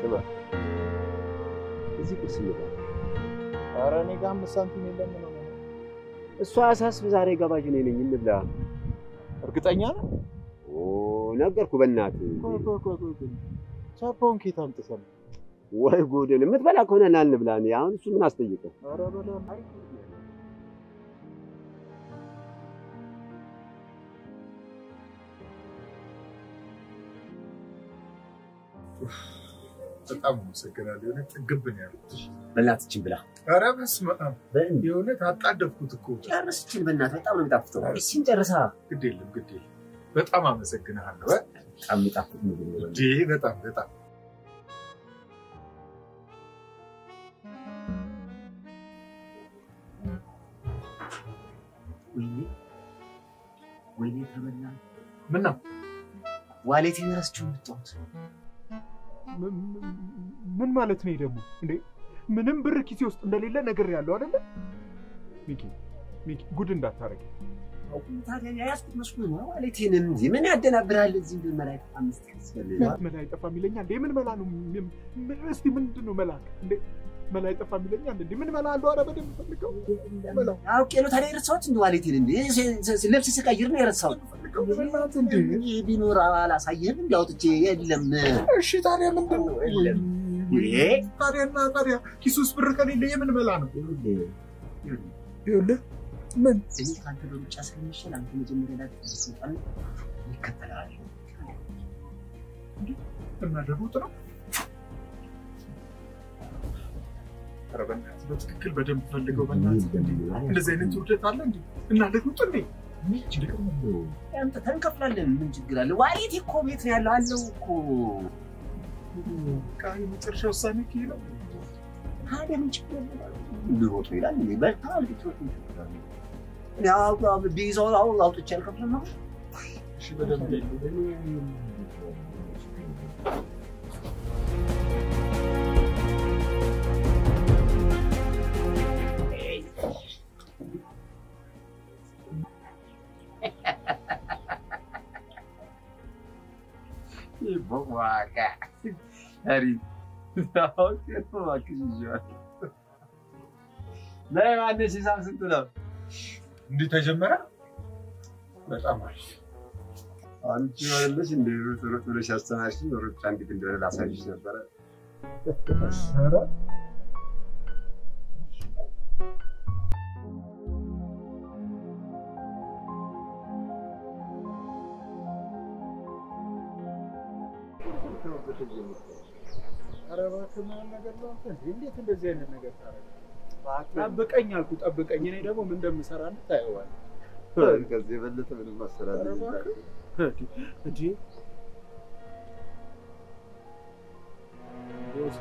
ስማ እዚህ ቁርስ እንብላ ኧረ እኔ ጋር 5 ሳንቲም የለም ነው እሷ አሳስብ ዛሬ ጋባዥ ነኝ እንብላ እርግጠኛ ነህ ነገርኩ በእናትህ ቻፓውን ኬት አምጥተህ ወይ ጎደል የምትበላ ከሆነ ና እንብላ አሁን እሱ ምን አስጠይቀው ኧረ በላ በጣም መሰከራለሁ እኔ ጥግብ ነው ያሉት በእናትህ ብላ ኧረ በስመ አብ የሆነ ታጣደፍኩት እኮ ጨርስችን በእናትህ በጣም ነው የሚጣፍጠው እሺን ጨርሳ ግድ የለም በጣም አመሰግናለሁ በጣም የሚጣፍጥ ምግብ ነው በጣም ወይኔ ተበላ ምን ነው ዋሌቴን ረስቼው መጣሁት ምን ማለት ነው ደግሞ እንዴ ምንም ብር ኪሴ ውስጥ እንደሌለ ነገር ያለው አይደለ ሚኪ ጉድ እንዳታረግ ታዲያ ያስኩት መስሎ ነው ዋሌቴን እንጂ ምን ያደናብራል እዚህ መላይ 5 ከስፈልኝ መላይ ጠፋ ሚለኛ እንዴ ምን መላ ነው እስቲ ምንድነው መላክ እንዴ መላይ ጠፋ ሚለኛ እንዴ ምን መላ አለው አረ በደንብ ፈልገው መላ አውቄ ነው ታዲያ የረሳሁት እንዴ ዋሌቴን እንዴ ልብስ ስቀይር ነው የረሳሁት በእናትህ እንዴ ቢኖር አላሳየህም እንዴ አውጥቼ የለም እሺ ታዲያ ምንድነው ታዲያ ኪሱስ ብር ከሌለ የምን መላ ነው ይኸውልህ ምን እኔ ካንተ በሩጫ ስለሚሻል አንተ መጀመሪያ ላይ ተሰጣን ይከተላል እና ደቡት ነው በእናትህ በትክክል በደንብ ፈልገው በእናትህ እንደዚህ አይነት ውርደት አለ እንዴ እና ለጉጥ እንዴ ምን ችግር ነው አንተ ተንከፍላለን ምን ችግር አለ ዋሌቴ እኮ ቤት ነው ያለው አለው እኮ ካይ መጨረሻው ውሳኔ ነው ታዲያ ምን ችግር አለ ልሮጥ ይላል እንዴ በልታል ልትሮጥ ያው ቢይዘው አውጥቼ አልከፍልም ነው እሺ በደንብ Boaca. Ari. Não, que foi que joga. Não, mas nesse sábado tu não. እንዴ ተጀመረ በጣም አሪፍ አንቺ ወለሽ እንዴ ሩት ብለሽ አስተማርሽኝ ሩት እንዴት እንደሆነ ላሳይሽ ነበር ኧረ አረባከና ነገር ነው እንዴት እንደዚህ አይነት ነገር ታረጋለህ ጠብቀኝ አልኩ ጠብቀኝ እኔ ደግሞ ምን እንደምሰራ እንታየዋል ከዚህ በለጠ ምንም ማሰራት እንዴ ወይስ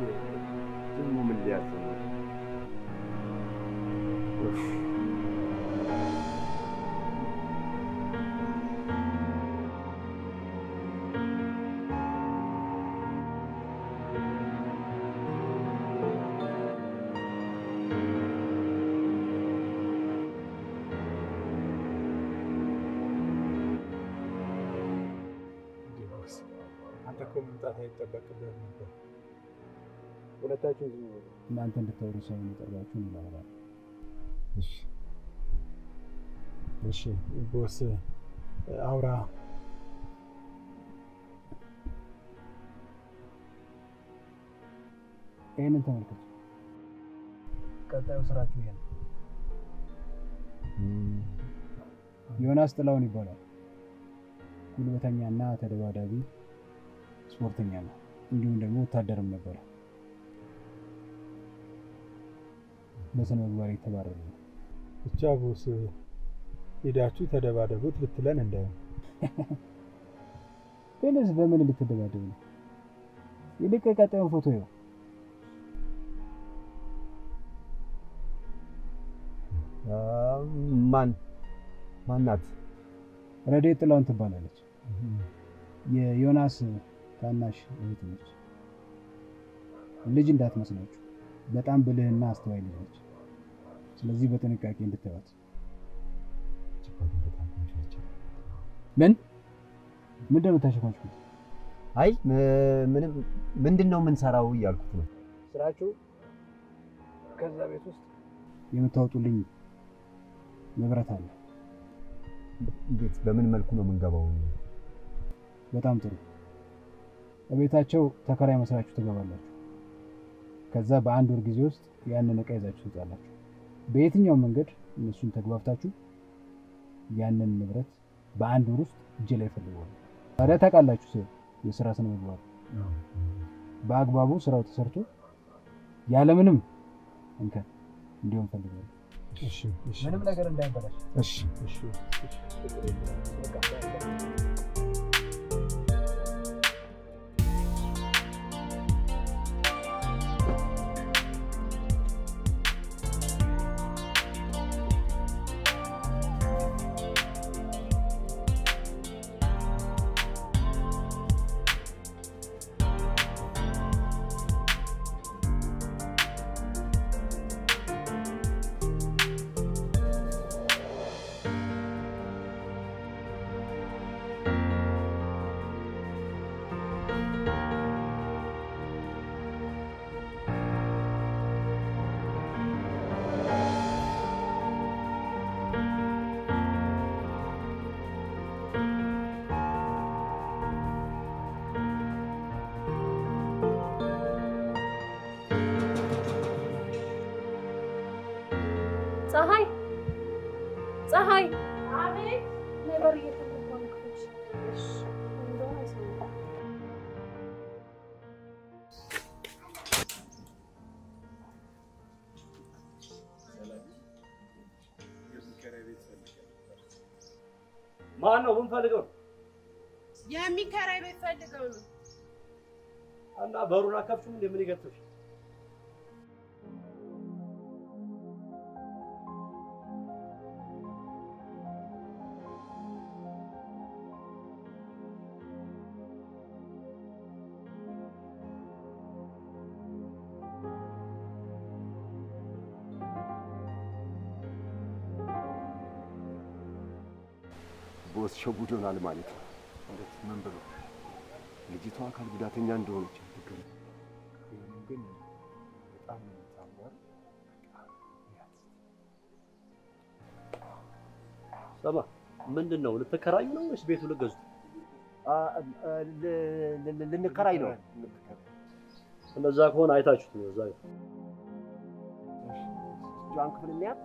ዝም ምን ሊያስብ መምጣት አይጠበቅብህም ነበር ሁለታችሁ እናንተ እንድታወሩ ሰው ነው ይላል እሺ ቦስ አውራ ይሄንን ተመልከቱ ቀጣዩ ስራችሁ ይሄ ነው ዮናስ ጥላውን ይባላል ጉልበተኛና ተደባዳቢ ስፖርተኛ ነው እንዲሁም ደግሞ ወታደርም ነበር በስነ ምግባር የተባረረ ነው ብቻ ቦስ ሄዳችሁ ተደባደቡት ልትለን እንደው በለስ በምን ልትደባደቡ ነው ይልቅ ቀጣዩ ፎቶ ነው ማናት ረዴት ጥላውን ትባላለች የዮናስ ታናሽ እህት ነች ልጅ እንዳትመስላችሁ በጣም ብልህና አስተዋይ ነች ስለዚህ በጥንቃቄ እንድትተዋት ምን እንደምታሸፋችሁ አይ ምንድነው የምንሰራው እያልኩት ነው። ስራችሁ ከዛ ቤት ውስጥ የምታወጡልኝ ንብረት አለ። እንዴት በምን መልኩ ነው የምንገባው? በጣም ጥሩ። በቤታቸው ተከራይ መስራችሁ ትገባላችሁ። ከዛ በአንድ ወር ጊዜ ውስጥ ያንን ዕቃ ይዛችሁ ትወጣላችሁ። በየትኛው መንገድ እነሱን ተግባብታችሁ ያንን ንብረት በአንድ ወር ውስጥ እጅ ላይ ፈልገዋል። ታዲያ ታውቃላችሁ የሥራ ስነ ምግባር በአግባቡ ስራው ተሰርቶ ያለምንም እንከን እንዲሆን ፈልገዋል። እሺ ምንም ነገር እንዳይበላሽ። እሺ ፀሐይ አቤት ነበር እየተመጣው ነው። እሺ እንደው አይሰማም። ማን ነው? ምን ፈልገው? የሚከራይ ቤት ፈልገው ነው። እና በሩን አከፍቱም እንደምን ይገጥቶሽ? ቦስ ሸጉዶናል ማለት ነው። እንዴት ምን ብሎ? ልጅቷ አካል ጉዳተኛ እንደሆነች ነገር ግን በጣም ታሟል። ሰማ ምንድነው? ልትከራዩ ነው ወይስ ቤቱ ልገዙ? ልንከራይ ነው። እንደዛ ከሆነ አይታችሁት ነው። እዛ ጃን ክፍል እናያት።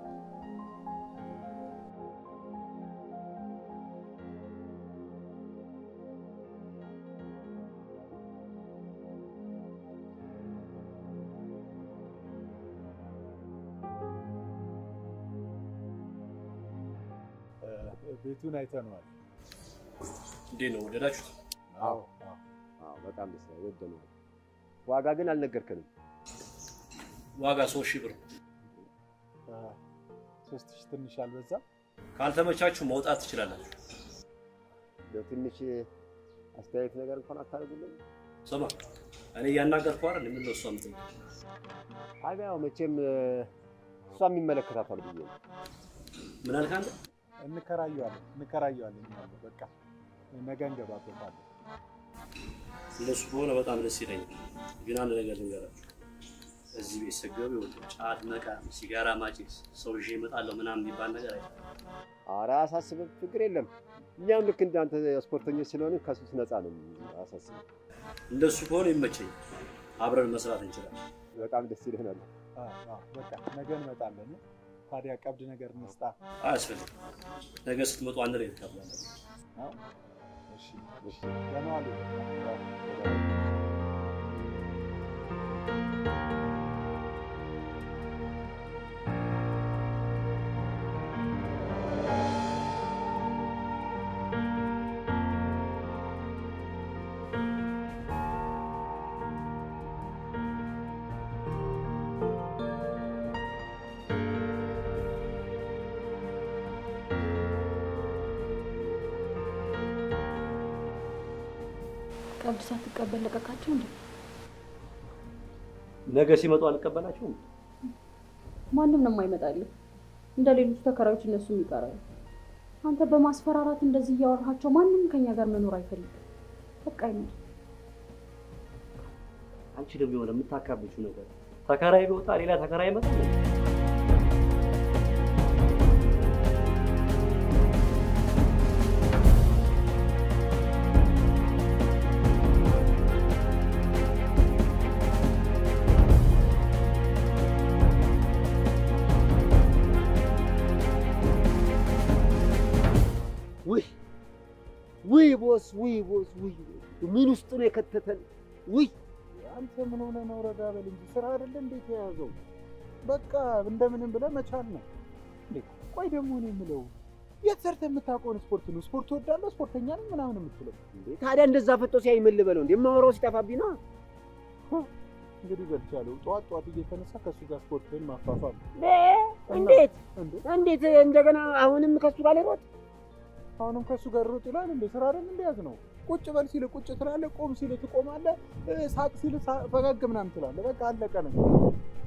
ቤቱን አይተነዋል። እንዴት ነው? ወደዳችሁት? አዎ በጣም ደስ ይላል። ወደነው። ዋጋ ግን አልነገርከንም። ዋጋ 3000 ብር። 3000 ትንሽ አልበዛም? ካልተመቻችሁ መውጣት ትችላላችሁ። ለትንሽ አስተያየት ነገር እንኳን አታደርጉልኝ? ሰማ እኔ ያናገርኩ አይደል? ምን ነው እሷ ምትል? አይ መቼም እሷም ይመለከታታል ብዬ ነው። ምን አልክ አንተ? እንከራየዋለን በቃ ነገ እንገባበታለን። እንደሱ ከሆነ በጣም ደስ ይለኛል። ግን አንድ ነገር ልንገራችሁ። እዚህ ቤት ስገቡ ጫት መቃም፣ ሲጋራ ማጨስ፣ ሰው ይዤ እመጣለሁ ምናምን የሚባል ነገር አይደለም። ኧረ አያሳስብም፣ ችግር የለም። እኛም ልክ እንዳንተ ስፖርተኞች ስለሆነ ከሱስ ነፃ ነን። አያሳስብም። እንደሱ ከሆነ ይመቸኝ። አብረን መስራት እንችላለን። በጣም ደስ ይለናል። በቃ ነገ እንመጣለን። ታዲያ ቀብድ ነገር እንስጣ? አያስፈልግም። ነገ ስትመጡ አንድ ላይ ተቀበላለን። እሺ ደህና ዋሉ። ቀብድ ሳትቀበል ለቀቃቸው እንዴ? ነገ ሲመጡ አልቀበላቸውም። ማንም ነው የማይመጣልህ። እንደ ሌሎች ተከራዮች እነሱም ይቀራሉ። አንተ በማስፈራራት እንደዚህ እያወራሃቸው ማንም ከኛ ጋር መኖር አይፈልግም። በቃ ይመጣ አንቺ ደግሞ የሆነ የምታካብችው ነገር ተከራይ ቢወጣ ሌላ ተከራይ ይመጣል። ውይ ቦስ ምን ውስጥ ነው የከተተን? ውይ አንተ ምን ሆነ ነው? ረጋ በል እንጂ ስራ አይደለ እንዴት የያዘው? በቃ እንደምንም ብለህ መቻል ነው እንዴ? ቆይ ደግሞ እኔ የምለው የት ሰርተህ የምታውቀውን ስፖርት ነው? ስፖርት ወዳለሁ ስፖርተኛ ነኝ ምናምን የምትለው እንዴ? ታዲያ እንደዛ ፈጦ ሲያይ ምን ልበለው እንዴ? የማወራው ሲጠፋብኝ ነው። እንግዲህ በልቻለሁ። ጠዋት እየተነሳ ከሱ ጋር ስፖርትን ማፋፋም እንዴት እንደገና አሁንም ከሱ ጋር ልሮጥ? አሁንም ከሱ ጋር ሮጥ ይላል እንዴ? ስራ አይደል እንዴ? ያዝ ነው። ቁጭ በል ሲል ቁጭ ትላለህ፣ ቆም ሲል ትቆማለህ፣ ሳቅ ሲል ፈገግ ምናምን ትላለህ። በቃ አለቀ ነው።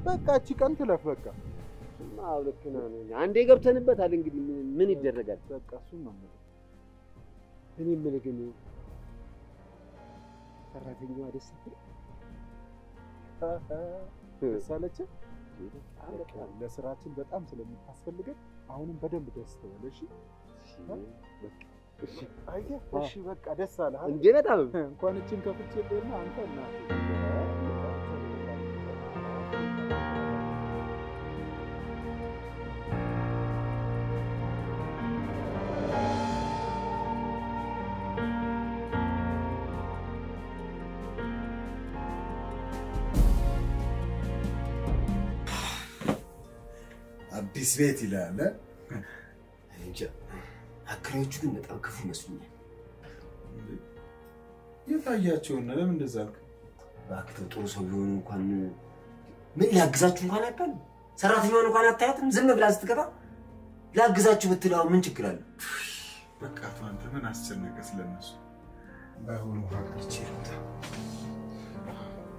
በቃ እቺ ቀን ትለፍ በቃ። አዎ ልክ ነህ። አንዴ ገብተንበታል። እንግዲህ ምን ይደረጋል? በቃ እሱን ነው የምልህ። እኔ የምልህ ግን ሰራተኛዋ ደስ አለችህ? ለስራችን በጣም ስለምታስፈልገን አሁንም በደንብ ደስ ትበል። እሺ አየህ? እሺ በቃ ደስ አለህ እንዴ? በጣም እንኳን እቺን ከፍቼልህና አንተ እናት አዲስ ቤት ይላል እንጂ አከራዮቹ ግን በጣም ክፉ መስሉኛል። የታያቸውና ለምን እንደዛ አልክ? እባክህ ጥሩ ሰው ቢሆኑ እንኳን ምን ላግዛችሁ እንኳን አይባልም። ሰራተኛውን እንኳን አታያትም? ዝም ብላ ስትገባ ላግዛችሁ ብትለው ምን ችግር አለ? በቃ አንተ ምን አስጨነቀ ስለነሱ? ባይሆኑ ሀቅርቼ ልምጣ።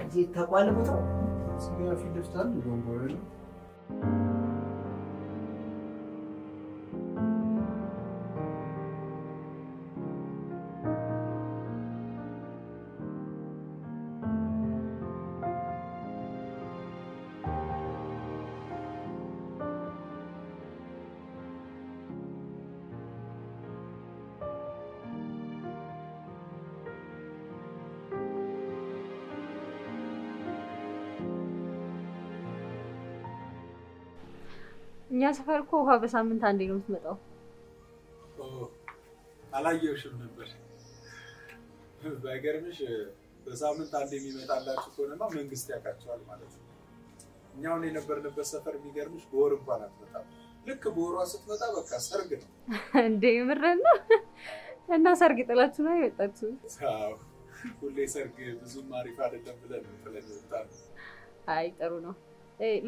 እዚህ ታውቃለህ ቦታው? ስጋ ፊት ለፊት አለ ጎንቦሬ ነው። እኛ ሰፈር እኮ ውሃ በሳምንት አንዴ ነው የምትመጣው። አላየሁሽም ነበር። ባይገርምሽ በሳምንት አንዴ የሚመጣላችሁ ከሆነማ መንግስት ያውቃቸዋል ማለት ነው። እኛውን የነበርንበት ሰፈር የሚገርምሽ በወር እንኳን አትመጣም። ልክ በወሯ ስትመጣ በቃ ሰርግ ነው እንዴ? ምረና እና ሰርግ ጥላችሁ ነው የመጣችሁት? አዎ ሁሌ ሰርግ ብዙም አሪፍ አይደለም ብለን ጥለን ወጣን። አይ ጥሩ ነው።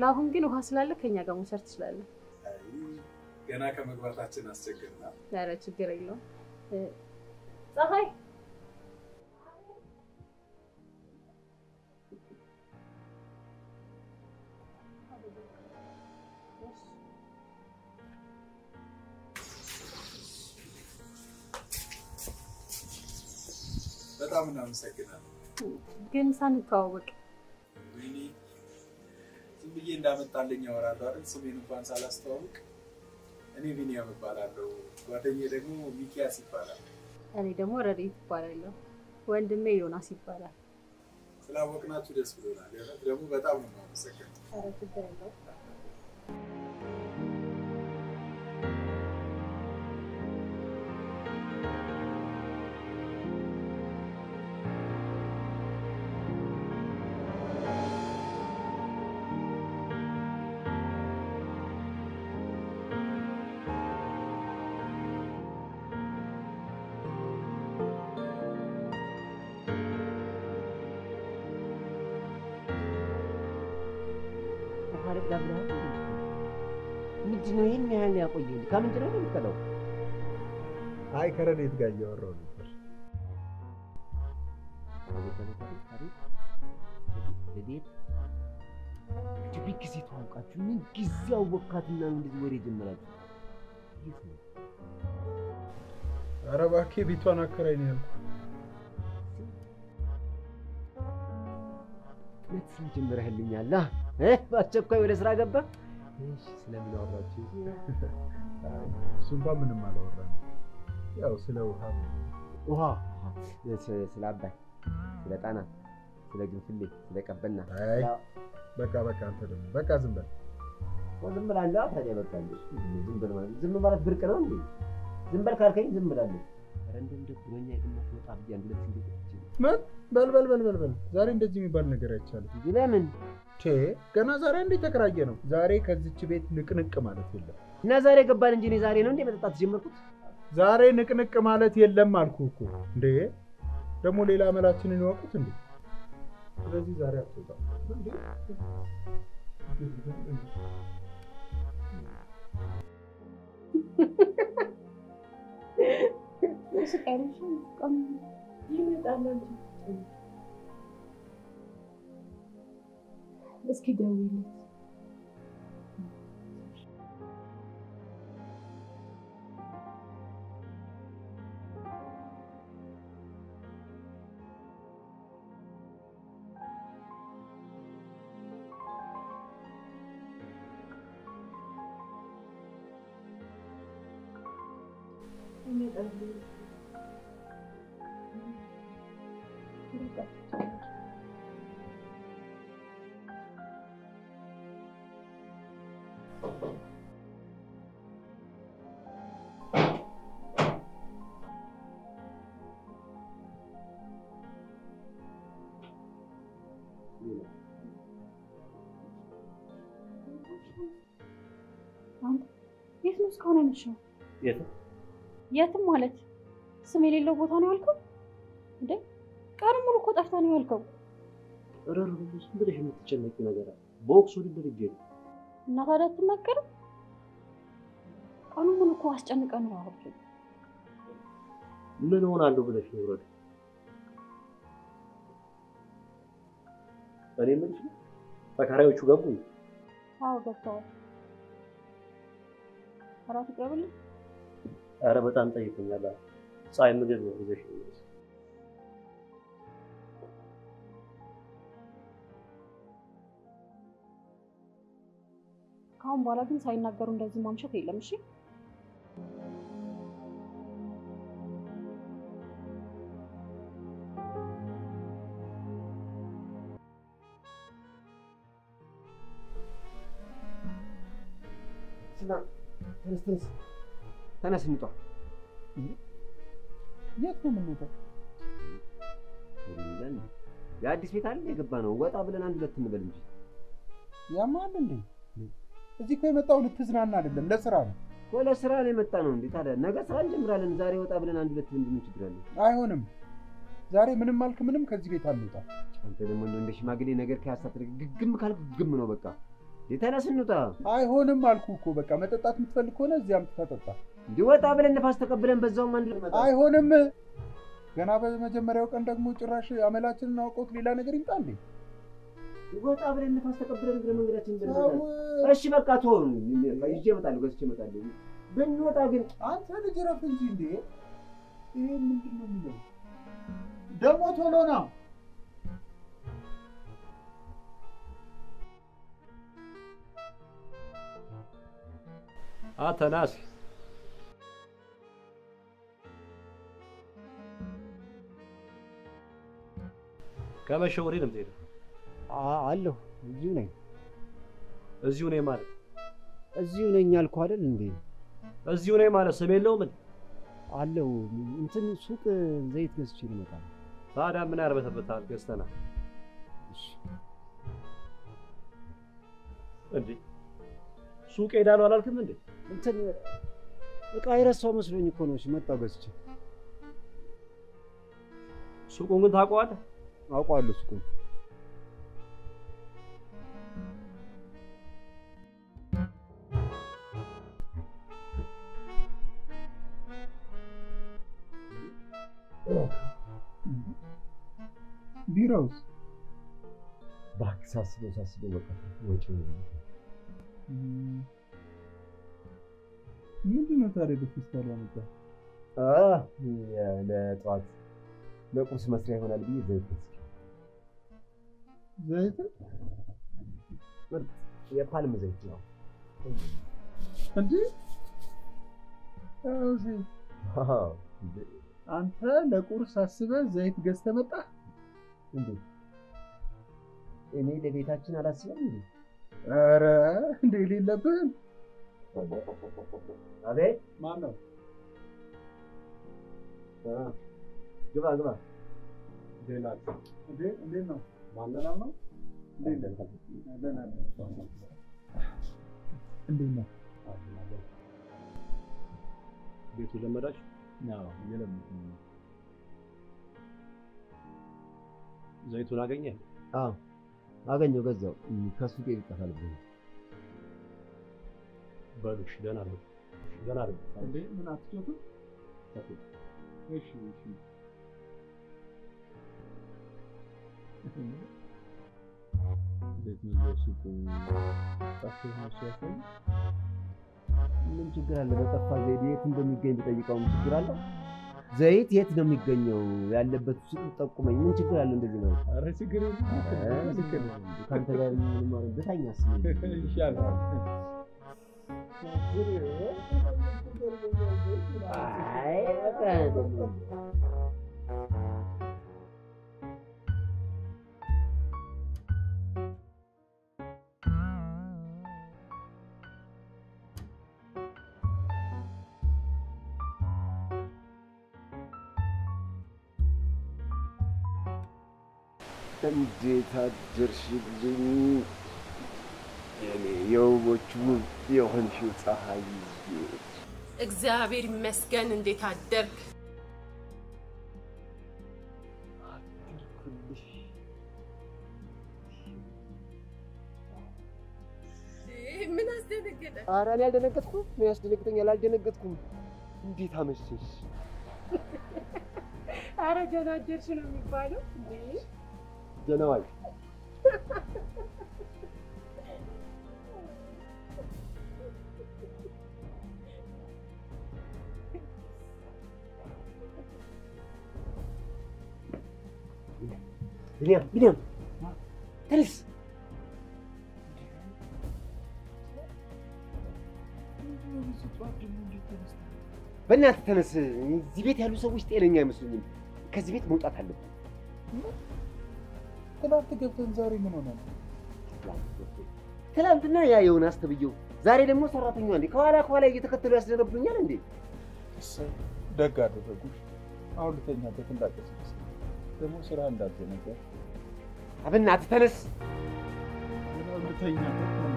ለአሁን ግን ውሃ ስላለ ከኛ ጋር መውሰድ ትችላለህ። ገና ከመግባታችን አስቸገርና። ኧረ ችግር የለውም። ፀሐይ በጣም እናመሰግናለን። ግን ሳንተዋወቅ ወይኔ ዝም ብዬ እንዳመጣልኝ ያወራለሁ አይደል? ስሜን እንኳን ሳላስተዋውቅ። እኔ ቢኒያም እባላለሁ። ጓደኛዬ ደግሞ ሚኪያስ ይባላል። እኔ ደግሞ ረዲት እባላለሁ። ወንድሜ ዮናስ ይባላል። ስላወቅናችሁ ደስ ብሎናል። ደግሞ በጣም ነው የማመሰግነው። ኧረ ችግር የለውም። ምንድነው ይሄን ያህል ያቆየኝ? ከምንድን ነው የምትቀለው? አይ ከረዴት ጋር እያወራሁ ነበር። ረዴት ትቢክ ጊዜ ተዋውቃችሁ ምን ጊዜ አወቃትና እንደዚህ ወሬ ጀመራችሁ? ኧረ እባክህ ቤቷን አከራይ ነው ያልኩህ። ለስራ ጀምረህልኛል በአስቸኳይ ወደ ስራ ገባ እሺ ስለምን አወራችሁ እሱ እንኳን ምንም አላወራንም ያው ስለ ውሃ ስለ አባይ ስለ ጣና ስለ ግንፍሌ ስለ ቀበና በቃ አንተ ደግሞ በቃ ዝም በል ዝም ብላለህ ታዲያ በቃ ዝም ማለት ብርቅ ነው እንዴ ዝም በል ካልከኝ ዝም ብላለህ ኧረ እንደብሮኛ የትነት ወጣ ብዬ አንድ ሁለት እንዴት ምን በል ዛሬ እንደዚህ የሚባል ነገር አይቻልም ለምን ገና ዛሬ እንዴ ተከራየ ነው ዛሬ ከዚች ቤት ንቅንቅ ማለት የለም እና ዛሬ ገባን እንጂ ዛሬ ነው እንዴ መጣጣት ጀመርኩት ዛሬ ንቅንቅ ማለት የለም አልኩህ እኮ እንዴ ደግሞ ሌላ አመላችንን ይወቁት እንዴ ስለዚህ ዛሬ አትወጣም እንዴ ስቀርሽ ቆም ይመጣል እስኪ ደውይለት የት ነው እስካሁን ያመሸው? የትም ማለት ስም የሌለው ቦታ ነው ያልከው እንዴ? ቀን ሙሉ እኮ ጠፍታ ነው ያልከው። ረሩስ ብለሽ የምትጨነቂ ነገር አለ። ቦክስ ውድድር ይገኝ እና ታዲያ አትናገርም? ቀን ሙሉ እኮ አስጨንቀን ነው ያልከው። ምን ሆናለሁ ብለሽ ነው ረዱ? እኔ ምን ተካራዮቹ ገቡ? አዎ ገብተዋል። አራት ቀበል አረ በጣም ጠይቁኛል። ፀሐይ ምግብ ነው ይዘሽ ካሁን በኋላ ግን ሳይናገሩ እንደዚህ ማምሸት የለም እሺ ተነስ እንውጣ የት ነው የምንወጣው የአዲስ ቤት አይደል የገባ ነው ወጣ ብለን አንድ ሁለት እንበል እንጂ ያማል እንዴ እዚህ እኮ የመጣው ልትዝናና አይደለም ለስራ ነው ለስራ ነው የመጣ ነው እንዴ ታዲያ ነገ ስራ እንጀምራለን ዛሬ ወጣ ብለን አንድ ሁለት ምንድን ነው ችግር አለ አይሆንም ዛሬ ምንም አልክ ምንም ከዚህ ቤት አንወጣ አንተ ደግሞ እንደ ሽማግሌ ነገር ከያሳት ግግም ካልክ ግግም ነው በቃ ተነስ እንውጣ አይሆንም አልኩ እኮ በቃ መጠጣት የምትፈልግ ከሆነ እዚያም ተጠጣ እንዲወጣ ብለን ነፋስ ተቀብለን በዛውም አንድ ልመጣ አይሆንም ገና በመጀመሪያው ቀን ደግሞ ጭራሽ አመላችንን አውቀውት ሌላ ነገር ይምጣ እንዴ ወጣ ብለን ነፋስ ተቀብለን እግረ መንገዳችን ብንመጣ እሺ በቃ ተው ይዤ እመጣለሁ ገዝቼ እመጣለሁ ብንወጣ ግን አንተ ልጅ ረፍ እንጂ እንዴ ይሄ ምንድን ነው የሚለው ደግሞ ቶሎ ና አተናስ ከመሸ ወዲህ ነው የምትሄደው? አለሁ እዚሁ ነኝ። እዚሁ ነኝ ማለት እዚሁ ነኝ አልኩህ አይደል እንዴ? እዚሁ ነኝ ማለት ስም የለውም እንዴ? አለው እንትን ሱቅ ዘይት ገዝቼ ልመጣ። ታዲያ ምን ያርበተበታል? ገዝተና እሺ እንዴ ሱቅ ሄዳለሁ አላልክም እንዴ? እንትን እቃ የረሳው መስሎኝ እኮ ነው። እሺ መጣሁ ገዝቼ። ሱቁን ግን ታውቀዋለህ? አውቀዋለሁ ሱቁን። ቢሮውስ እባክህ ሳስበው በቃ ወጪ ነው። ምንድን ነው ታዲያ በፌስታል ያመጣው? ለጠዋት ለቁርስ መስሪያ ይሆናል ብዬ ዘይት ገዝቼ። ዘይት የፓልም ዘይት ነው እንዴ? ዘይት አንተ ለቁርስ አስበህ ዘይት ገዝተህ መጣህ እንዴ? እኔ ለቤታችን አላስብም እንዴ? ኧረ እንዴ የሌለብህን። አቤት ማን ነው? ግባ ግባ። ሌላ እንዴ እንዴት ነው? ማንና ነው? እንዴት ነው? እንዴት ነው? ቤቱ ለመዳች? አዎ የለምኩ። ዘይቱን አገኘ? አዎ አገኘው፣ ገዛው። ከሱቄ ይጠፋልብኝ። በሉሽ ደህና ነው። ደህና ነው። እንዴ ምን አትጮትም? እሺ እሺ። ቤት መዘሱቁ ታስብ ነው ሲያሰኝ ምን ችግር አለ? በጠፋ ዘይት የት እንደሚገኝ ብጠይቀው ምን ችግር አለ? ዘይት የት ነው የሚገኘው? ያለበት ሱቅ ጠቁመኝ። ምን ችግር አለ እንደዚህ ነው? ኧረ ችግር የለም። ካንተ ጋር ምን ማለት ብታኛስ ይሻላል። አይ በቃ እንዴት አደርሽልኝ የኔ የውቦች ውብ የሆንሽው ፀሐይ? እግዚአብሔር ይመስገን። እንዴት አደርክ? አደርኩልሽ። ምን አስደነገጠ? ኧረ እኔ አልደነገጥኩም። ምን ያስደነግጠኛል? አልደነገጥኩም። እንዴት አመሸሽ? ኧረ ደህና አደርሽ ነው የሚባለው እንዴ? ደህና ዋልሽ? ቢኒያም ተነስ። በእናትህ ተነስ። እዚህ ቤት ያሉ ሰዎች ጤነኛ አይመስሉኝም። ከዚህ ቤት መውጣት አለብን። ትናንት ገብተን ዛሬ ምን ሆነ ነው? ትናንትና ያ ዮናስ ተብዬው፣ ዛሬ ደግሞ ሰራተኛዋ እንዴ ከኋላ እየተከተሉ ያስደነብሩኛል እንዴ? ደግ አደረጉሽ። አሁን ልተኛበት እንዳትቀስቅስ፣ ደግሞ ስራ እንዳትዘነጋ። በእናትህ ተነስ። አሁን ልተኛበት ነው።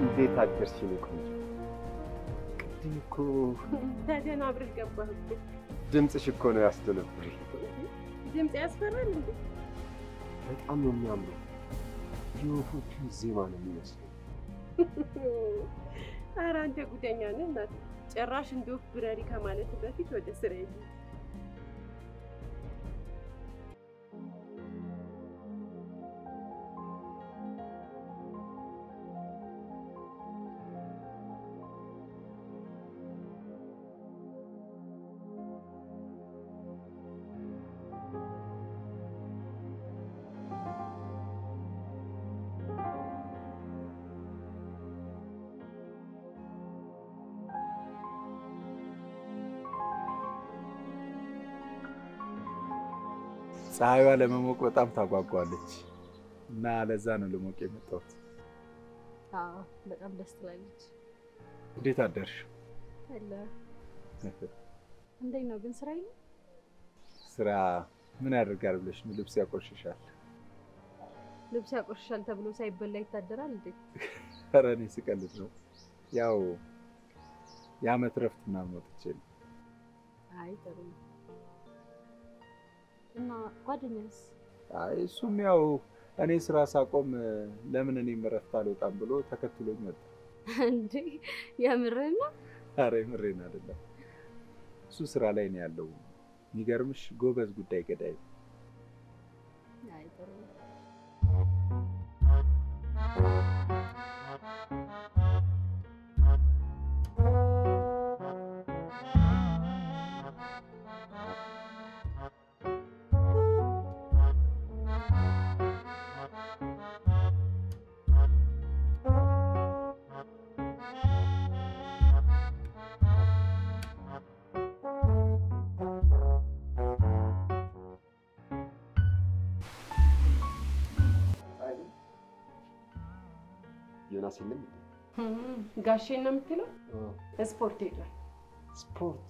እንዴት አደርሽ የኔ ቆንጆ? ቅድም እኮ ተደናብረህ ገባህ እኮ። ድምፅሽ እኮ ነው ያስደነብረኝ። ድምፅ ያስፈራል እንዴ? በጣም ነው የሚያምረው። የወፎቹ ዜማ ነው የሚመስለው። ኧረ አንተ ጉደኛ ነህ እናት። ጭራሽ እንደ ወፍ ብረሪ ከማለት በፊት ወደ ስራ ሂድ። ፀሐይዋ ለመሞቅ በጣም ታጓጓለች እና ለዛ ነው ልሞቅ የመጣሁት። አዎ በጣም ደስ ትላለች። እንዴት አደርሽ? አለ እንዴት ነው ግን ስራ ይሄ? ስራ ምን ያደርጋል ብለሽ ነው? ልብስ ያቆሽሻል። ልብስ ያቆሽሻል ተብሎ ሳይበላ ይታደራል እንዴ? ኧረ እኔ ስቀልድ ነው። ያው የዓመት ረፍት ምናምን ወጥቼ ነው። አይ ጥሩ ነው። እና ጓደኛስ? አይ እሱም ያው እኔ ስራ ሳቆም ለምን እኔም እረፍት አልወጣም ብሎ ተከትሎኝ መጣ። እንዴ የምርህን ነው? ኧረ የምሬን አይደለም። እሱ ስራ ላይ ነው ያለው። የሚገርምሽ ጎበዝ ጉዳይ ገዳይ። አይ ጥሩ። ዮናስ የለም ጋሼ ነው የምትለው? ስፖርት ሄዷል። ስፖርት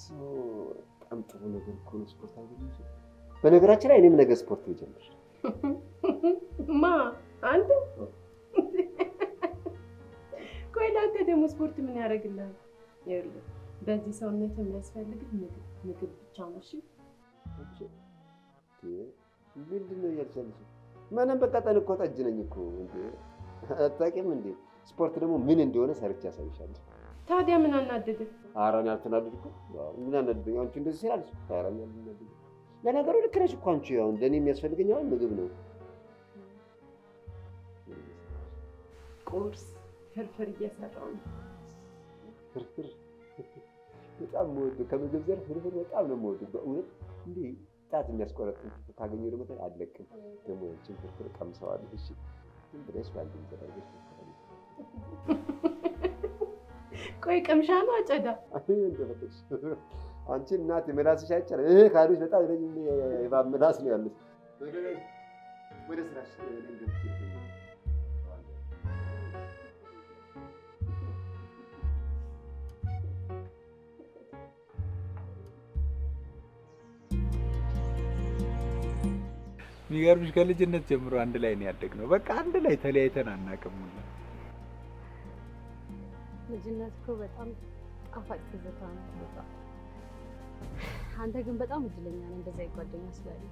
በጣም ጥሩ ነገር እኮ ነው ስፖርት አገኘሽ። በነገራችን ላይ እኔም ነገ ስፖርት ልጀምር። ማ አንተ? ቆይ ለአንተ ደግሞ ስፖርት ምን ያደርግልሃል? ይኸውልህ በዚህ ሰውነት የሚያስፈልግህ ምግብ ብቻ ነው። እሺ ምንድን ነው እያልሽ ያለሽው? ምንም በቃ ጠንቆ ጠጅ ነኝ እኮ እንዴ። አታውቂም እንዴ? ስፖርት ደግሞ ምን እንደሆነ ሰርቼ አሳይሻለሁ። ታዲያ ምን አናደደህ? ኧረ እኔ አልተናደድኩም። ምን አናደደኝ? አንቺ እንደዚህ ሲያልሽ ኧረ እኔ አልተናደድኩም። ለነገሩ ልክ ነሽ እኮ አንቺ። አሁን ለእኔ የሚያስፈልገኝ አሁን ምግብ ነው። ቁርስ ፍርፍር እየሰራሁ ነው። ፍርፍር በጣም የምወደው ከምግብ ዘርፍ ፍርፍር በጣም ነው የምወደው በእውነት። እንዴ ጣት የሚያስቆረጥ ካገኘሁ ደግሞ አልለቅም። ደግሞ ያችን ፍርፍር ቀምሰዋለሁ። እሺ ዝም ብለሽ ባንድ እንጀራ ቆይ ቅምሻ ነው አጨዳ? እንደፈለግሽ አንቺ እናቴ ምላስሽ አይቻል ካሉሽ በጣም የእባብ ምላስ ነው ያለሽ። ወደ ስራሽ የሚገርምሽ ከልጅነት ጀምሮ አንድ ላይ ነው ያደግነው። በቃ አንድ ላይ ተለያይተን አናውቅም። ልጅነት እኮ በጣም ጣፋጭ ትዝታ ነው። በጣም አንተ ግን በጣም እድለኛ ነህ እንደዛ ጓደኛ ስላለ።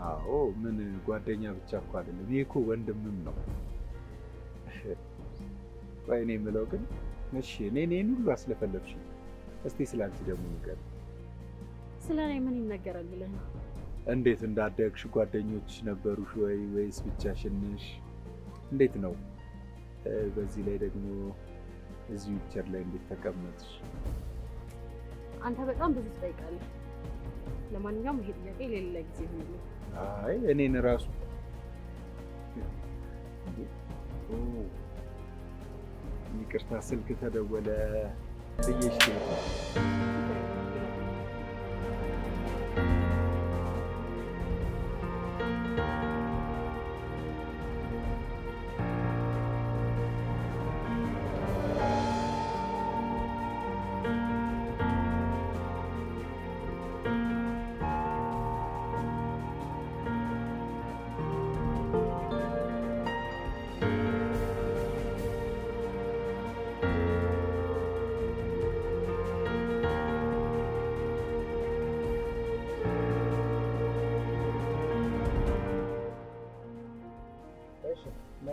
አዎ ምን ጓደኛ ብቻ እኮ አይደለም፣ ይሄ እኮ ወንድምም ነው። ቆይ እኔ የምለው ግን እሺ እኔን ሁሉ አስለፈለፍሽ። እስቲ ስላንቺ ደግሞ ንገር። ስለ እኔ ምን ይነገራል ብለህ ነው? እንዴት እንዳደግሽ፣ ጓደኞች ነበሩሽ ወይስ ብቻሽን ነሽ? እንዴት ነው? በዚህ ላይ ደግሞ እዚህ ፒክቸር ላይ እንዴት ተቀመጥሽ? አንተ በጣም ብዙ ትጠይቃለህ። ለማንኛውም ይሄ ጥያቄ ሌላ ጊዜ ይሁንልህ። አይ እኔን ራሱ ይቅርታ ስልክ ተደወለ ብዬሽ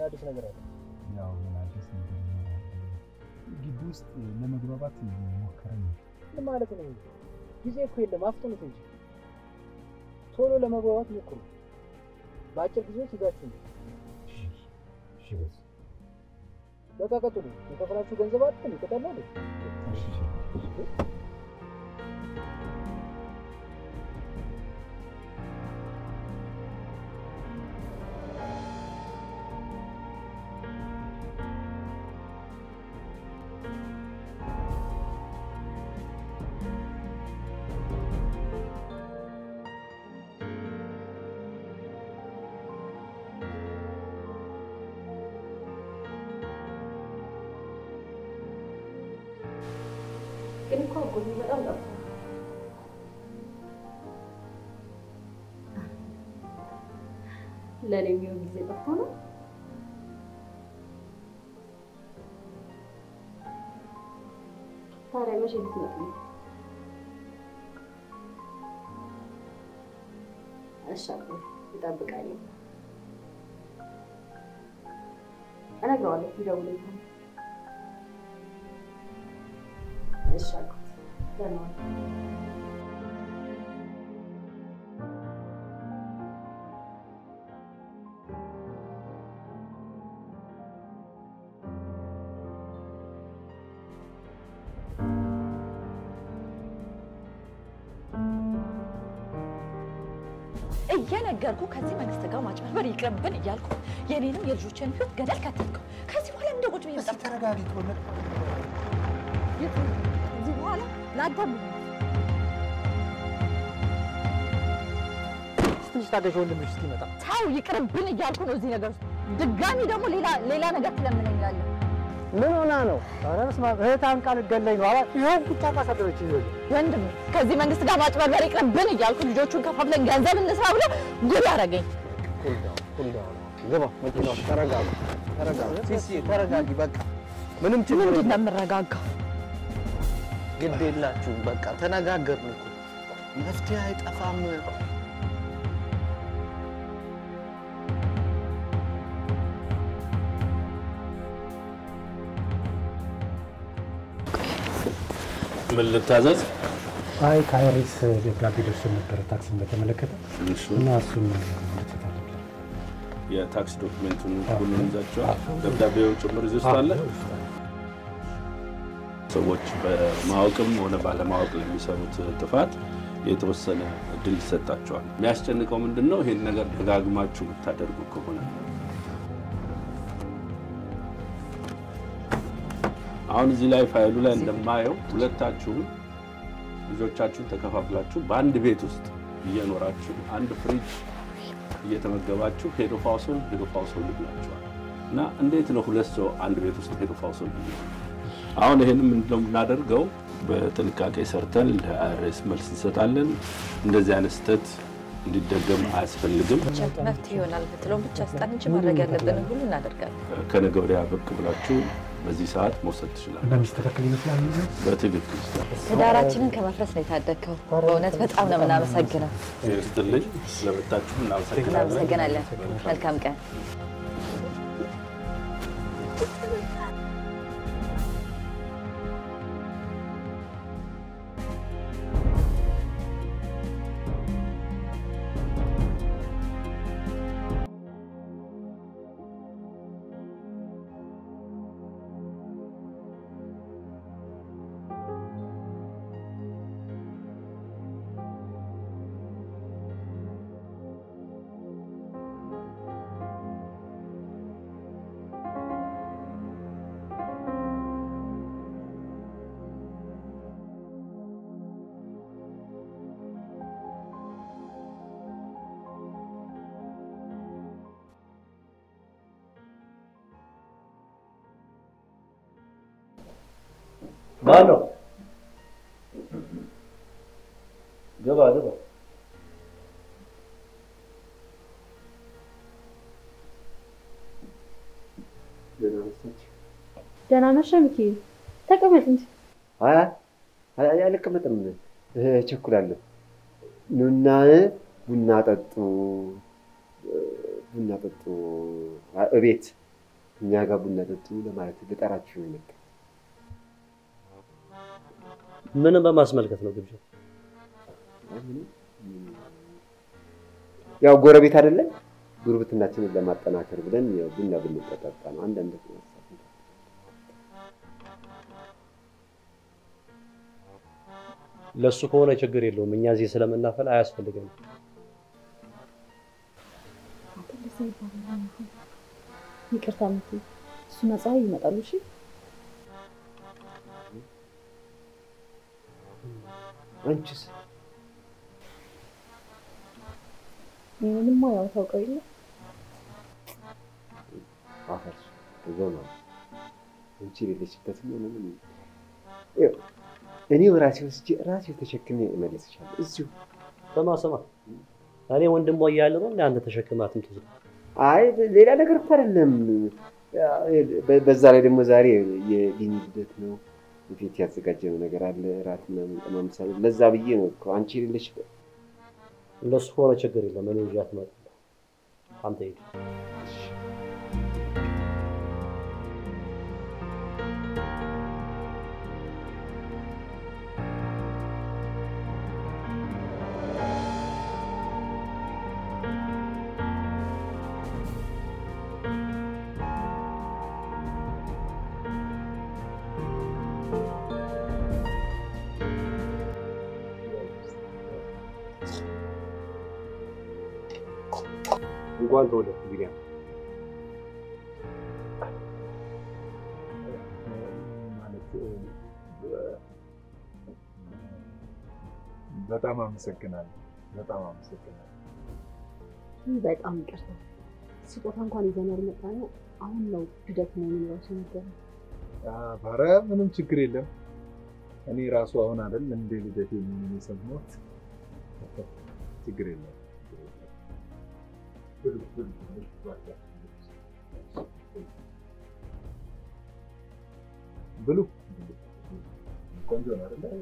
አዲስ ነገር አለ? ያው ምን አዲስ ነገር ይኖራል? ግቢ ውስጥ ለመግባባት ሞከረን። ምን ማለት ነው? ጊዜ እኮ የለም፣ አፍጥኑት እንጂ ቶሎ ለመግባባት ሞክሩ። በአጭር ጊዜ ውስጥ ይዛችሁ ነው። እሺ በቃ ቀጥሉ። የከፈላችሁ ገንዘብ አጥተን ይቀጥላል። እሺ ግን እኮ አጎቴ በጣም ጠፋ። ለኔ የሚሆን ጊዜ ጠፍቶ ነው። ታዲያ መቼ ልትመጡ ነው? እሺ አጎቴ እጠብቃለሁ። እነግረዋለሁ ይደውልልሃል። መልሻለሁ። ደህና ዋል። እየነገርኩ ከዚህ መንግስት ጋር ማጭበርበር ይቅርብን እያልኩ የኔንም የልጆችን ህይወት ገደል ከተትከው። ከዚህ በኋላ እንደ ቁጭ ብዬ እስኪ ተረጋጊ። እዚህ በኋላ ላዳም ትንሽ ታገሽ ወንድምሽ እስኪመጣ። ታው ይቅርብን እያልኩ ነው እዚህ ነገር ውስጥ። ድጋሚ ደግሞ ሌላ ነገር ትለምነኛለህ። ምን ሆና ነው? ኧረ በስመ አብ እህት አንቃ ልትገለኝ ነው። አባ ይኸው ቁጣ ካሳደረች ይዘው ወንድም ከዚህ መንግስት ጋር ማጭበርበር ይቅርብን እያልኩ ልጆቹን ከፋፍለን ገንዘብ እንስራ ብሎ ጉድ ያደረገኝ። ኩልዳው ግባ መኪናው። ተረጋጋ ሲሲ ተረጋጊ። በቃ ምንም ችግር የለም። ምንድን ነው የምረጋጋው? ግድ የላችሁም በቃ ተነጋገርን እኮ መፍትሄ አይጠፋም። ምን ልታዘዝ? አይ ካይሪስ ደብዳቤ ደርሶን ነበር ታክሲን በተመለከተ እና እሱን ልትፈታ ነበር። የታክሲ ዶክመንቱን ሁሉን ይዛችኋል? ደብዳቤው ጭምር ይዘው አለ? ሰዎች በማወቅም ሆነ ባለማወቅ ለሚሰሩት ጥፋት የተወሰነ እድል ይሰጣቸዋል። የሚያስጨንቀው ምንድነው? ይሄን ነገር ደጋግማችሁ የምታደርጉ ከሆነ አሁን እዚህ ላይ ፋይሉ ላይ እንደማየው ሁለታችሁም ልጆቻችሁን ተከፋፍላችሁ በአንድ ቤት ውስጥ እየኖራችሁ አንድ ፍሪጅ እየተመገባችሁ ሄድ ኦፍ ሃውስሆልድ ብላችኋል። እና እንዴት ነው ሁለት ሰው አንድ ቤት ውስጥ ሄድ ኦፍ ሃውስሆልድ? አሁን ይሄንን ምንድነው የምናደርገው? በጥንቃቄ ሰርተን ለአይአርኤስ መልስ እንሰጣለን። እንደዚህ አይነት ስህተት እንዲደገም አያስፈልግም። መፍትሄ ይሆናል ብትለው ብቻ ስጣን እንጂ ማድረግ ያለብን ሁሉ እናደርጋለን። ከነገ ወዲያ ብቅ ብላችሁ በዚህ ሰዓት መውሰድ ትችላላችሁ። እንደሚስተካከል ይመስላል። በትክክል ትዳራችንን ከመፍረስ ነው የታደግከው። በእውነት በጣም ነው የምናመሰግነው። ይስጥልኝ። ስለመጣችሁ እናመሰግናለን። መልካም ቀን። ማነው? ገባ ደህና ነሽ ሚኪ? ተቀመጥ እንጂ። አይ አልቀመጥም፣ እቸኩላለሁ። ኑና ቡና ጠጡ እቤት እኛ ጋር ቡና ጠጡ ለማለት ልጠራችሁ ነበር። ምንም በማስመልከት ነው ግብዣው? ያው ጎረቤት አይደለም፣ ጉርብትናችንን ለማጠናከር ብለን ያው ቡና ብንጠጣ ነው። አንዳንድ ለሱ ከሆነ ችግር የለውም። እኛ እዚህ ስለምናፈላ አያስፈልገንም። ይቅርታ ሚኪ፣ እሱና ፀሐይ ይመጣሉ። እሺ አንቺስ? ምንም ያው ታውቀው የለ አፈርሽ እዛው ነው አንቺ ልጅበት ምንም እኔው ራሴ ወስጄ ራሴ ተሸክሜ እመለስሻለሁ። እዚሁ በማሰማ እኔ ወንድሟ እያለ ነው አንተ ተሸክማትም ትዝ። አይ ሌላ ነገር እኮ አይደለም። በዛ ላይ ደግሞ ዛሬ የዲኒ ልደት ነው። ቤት ያዘጋጀነው ነገር አለ፣ ራት ምናምን ማምሳል። ለዛ ብዬ ነው እኮ አንቺ ልልሽበት። ለሱ ሆነ ችግር የለም። እኔ ይዣት መጣ። አንተ ሂድ። እንኳን ተወለድክ ቢኒያም። በጣም አመሰግናለሁ። በጣም አመሰግናለሁ። በጣም ይቅርታ። ስጦታ እንኳን ይዘን ያልመጣነው አሁን ነው ልደት መሆኑን ራሱ ነገረኝ። ኧረ ምንም ችግር የለም። እኔ ራሱ አሁን አይደል እንደ ልደት የሚሆን የሰማሁት። ችግር የለም። ብሉ። ቆንጆ ነው አይደል?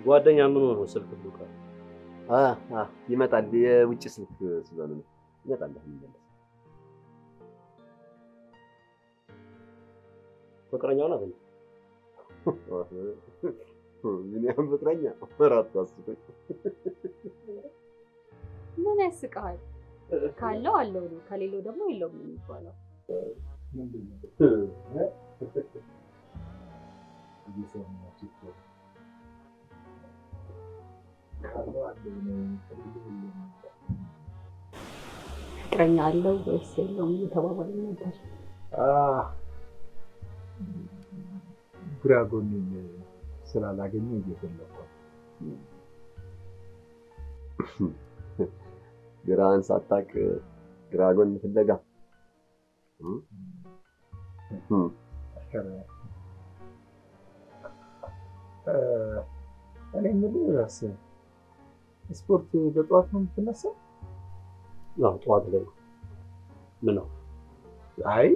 ጓደኛ ምን ሆኖ ስልክ ብሉካ? ይመጣል። የውጭ ስልክ ስለሆነ ነው። ይመጣል። ፍቅረኛው ናት እንዴ? ቢኒያም ፍቅረኛ አራት አስበኝ። ምን ያስቃል? ካለው አለው ነው፣ ከሌለው ደግሞ የለውም የሚባለው። ፍቅረኛ አለው ወይስ የለውም እየተባባልን ነበር። ግራ ጎኔን ስላላገኘሁ እየፈለኩ ግራን ሳታውቅ ግራ ጎን ፍለጋ እኔ የምልህ እራስህ ስፖርት በጠዋት ነው የምትነሳው? አዎ ጠዋት ላይ ምን ነው? አይ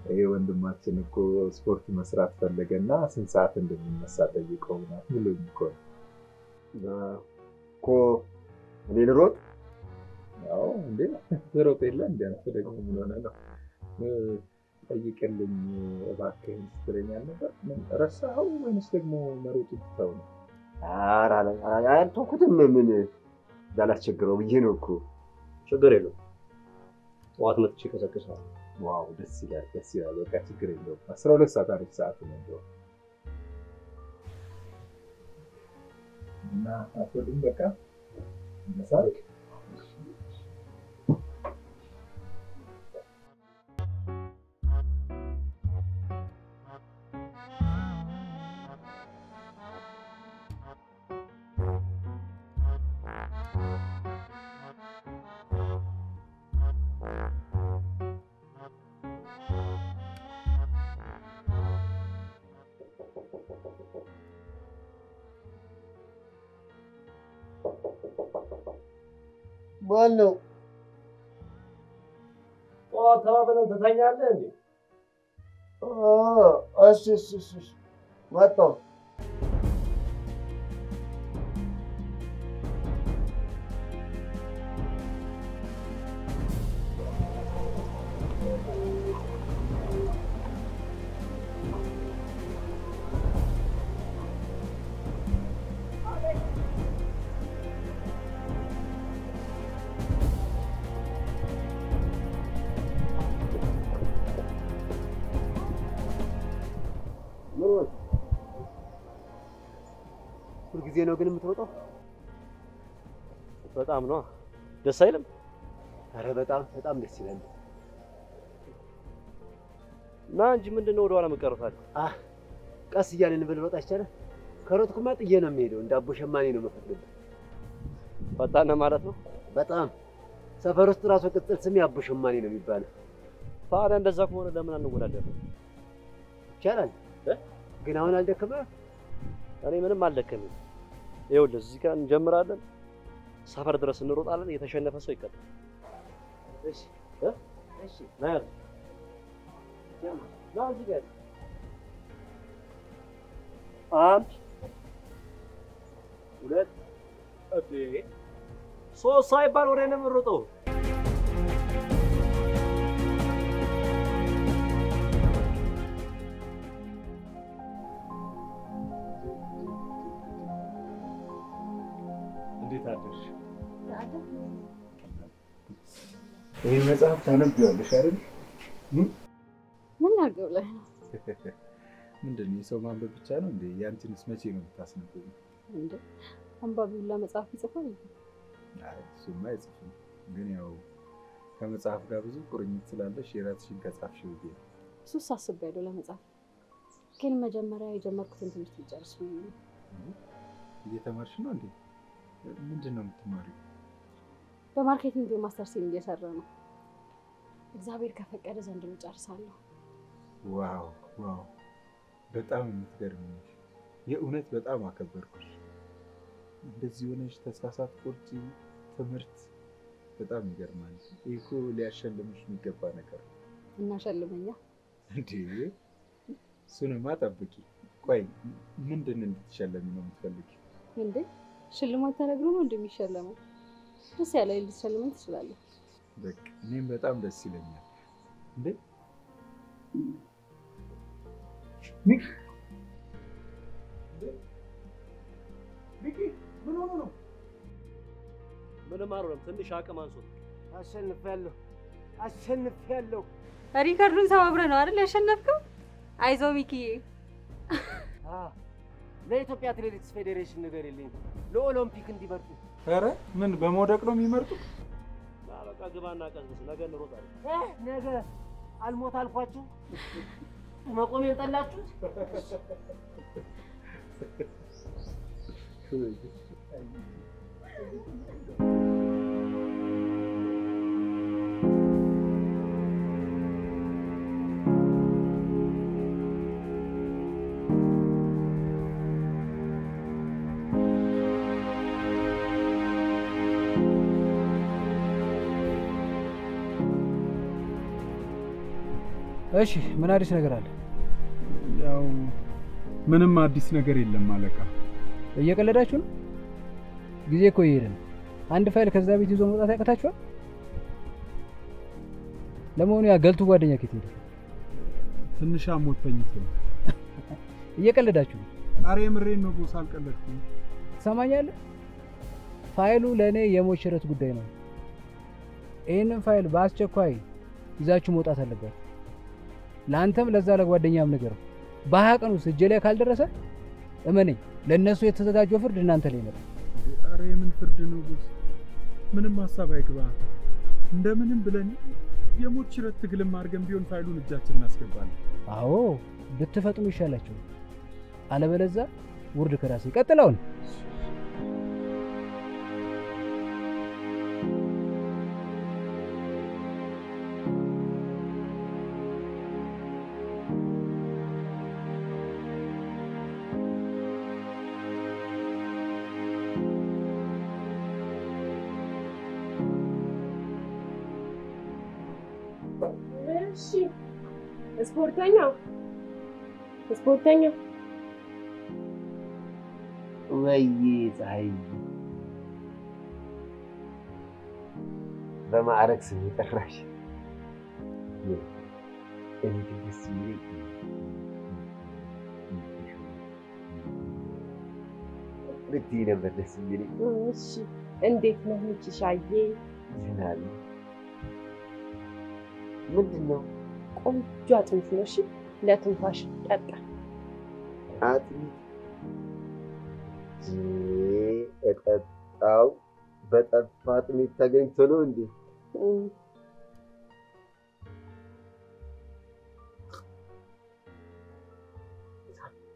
ይሄ ወንድማችን እኮ ስፖርት መስራት ፈለገና ስንት ሰዓት እንደሚነሳ ጠይቀው ነው ብሎኝ እኮ እኔ ልሮጥ? አዎ እንዴ ልሮጥ የለ እንዴ? አንተ ደግሞ ምን ሆነህ ነው? ጠይቅልኝ እባክህን ስትለኝ አልነበር? ምን ረሳኸው ወይንስ ደግሞ መሮጡን ትተው ነው? ኧረ አልተውኩትም። ምን እንዳላስቸግረው ብዬ ነው እኮ። ችግር የለውም። ጠዋት መጥቼ እቀሰቅሳለሁ። ዋው ደስ ይላል፣ ደስ ይላል። በቃ ችግር የለውም። 12 ሰዓት አሪፍ ሰዓት ነው እንደው እና አትወድም በቃ መሳቅ ማነው? ጠዋት ተባብለን ትተኛለህ እንዴ? እሺ መጣሁ። ጊዜ ነው ግን የምትሮጠው? በጣም ነው ደስ አይልም? ኧረ በጣም በጣም ደስ ይላል። ና እንጂ ምንድነው ወደ ኋላ መቀረታል? ቀስ እያልን ብንሮጥ አይቻልም? ከሮጥኩማ ጥዬ ነው የምሄደው። እንደ አቦ ሸማኔ ነው የምፈጥነው። ፈጣን ማለት ነው? በጣም ሰፈር ውስጥ ራሱ ቅጽል ስሜ አቦ ሸማኔ ነው የሚባለው። ታዲያ እንደዛ ከሆነ ለምን አንወዳደርም? ይቻላል። ግን አሁን አልደከመህም? እኔ ምንም አልደከመኝ። ይኸውልህ እዚህ ጋር እንጀምራለን፣ ሰፈር ድረስ እንሮጣለን። የተሸነፈ ሰው ይቀጣል። እሺ እሺ ና ያዝ ና እዚህ ጋር አንድ ሁለት ሶስት ሳይባል ወደ እኔ ነው የምሮጠው። እንዴት አደርሽ? ይሄን መጽሐፍ ታነቢዋለሽ አይደል? ምን ላድርገው ላይ ነው? ምንድን ነው የሰው ማንበብ ብቻ ነው እንዴ? ያንቺንስ መቼ ነው የምታስነበው? እንዴ አንባቢው ለመጽሐፍ ይጽፋል? አይ እሱማ አይጽፍም፣ ግን ያው ከመጽሐፍ ጋር ብዙ ቁርኝት ስላለሽ የራስሽን ከጻፍሽ ብዬ ነው። እሱስ አስቤያለሁ ለመጽሐፍ፣ ግን መጀመሪያ የጀመርኩትን ትምህርት ልጨርስ ብዬ ነው። እየተማርሽ ነው እንዴ? ምንድን ነው የምትማሪው? በማርኬቲንግ ማስተርሴን እየሰራሁ ነው። እግዚአብሔር ከፈቀደ ዘንድሮ ጨርሳለሁ። ዋው ዋው፣ በጣም የምትገርሚ ነሽ። የእውነት በጣም አከበርኩሽ። እንደዚህ ሆነሽ ተስፋ ሳትቆርጪ ትምህርት በጣም ይገርማል። ይሄ እኮ ሊያሸልምሽ የሚገባ ነገር ነው። እናሸልመኛ እንዴ? እሱንማ ጠብቂ። ቆይ ምንድን እንድትሸለሚ ነው የምትፈልጊው? እንዴ ሽልማት ተነግሮ ነው እንደሚሸለመው? ደስ ያለኝ ልትሸልመኝ ትችላለህ። በቃ እኔም በጣም ደስ ይለኛል። እንዴ ሚኪ ምን ሆኖ ነው? ምንም አልሆነም። ትንሽ አቅም አንሶት። አሸንፌያለሁ። ሪከርዱን ሰባብረህ ነው አይደል ያሸነፍከው? አይዞህ ሚኪዬ። ለኢትዮጵያ አትሌቲክስ ፌዴሬሽን ንገሪልኝ ለኦሎምፒክ እንዲመርጡ። ኧረ ምን በመውደቅ ነው የሚመርጡ? በቃ ግባና ቀዝቅዝ፣ ነገ እንሮጣለን። ነገ አልሞት አልኳችሁ። መቆሜን ጠላችሁት? እሺ ምን አዲስ ነገር አለ? ያው ምንም አዲስ ነገር የለም አለቃ። እየቀለዳችሁ ነው? ጊዜ እኮ እየሄደ ነው። አንድ ፋይል ከዛ ቤት ይዞ መውጣት ያቅታችኋል? ለመሆኑ ያ ገልቱ ጓደኛ ከየት ሄደ? ትንሽ አሞት ተኝቶ ነው። እየቀለዳችሁ ነው? ኧረ የምሬን ነው ቦስ፣ አልቀለድኩም። ትሰማኛለህ? ፋይሉ ለእኔ የሞት ሽረት ጉዳይ ነው። ይህንን ፋይል በአስቸኳይ ይዛችሁ መውጣት አለባችሁ። ለአንተም ለዛ ለጓደኛም ነገር በ20 ቀን ውስጥ እጄ ላይ ካልደረሰ እመነኝ ለነሱ የተዘጋጀው ፍርድ እናንተ ላይ ይመጣል። ኧረ የምን ፍርድ ነው ቦስ? ምንም ሀሳብ አይግባ። እንደምንም ብለን የሞት ሽረት ትግልም አድርገን ቢሆን ፋይሉን እጃችን እናስገባለን። አዎ ብትፈጥኑ ይሻላችሁ፣ አለበለዚያ ውርድ ከራሴ ቀጥለውን ስፖርተኛ ወይ ፀሐይ በማዕረግ ስም ጠራሽ። እንዴት ደስ ይለኝ። ልትይ ነበር ደስ የሚለኝ። እሺ እንዴት ነህ ሻዬ? ዝናብ ምንድን ነው? ቆንጆ አጥሚት ነው። እሺ ለትንፋሽ ጠጣ። አጥሚት እጠጣው በጠፋት ነው ተገኝቶ ነው እንዴ?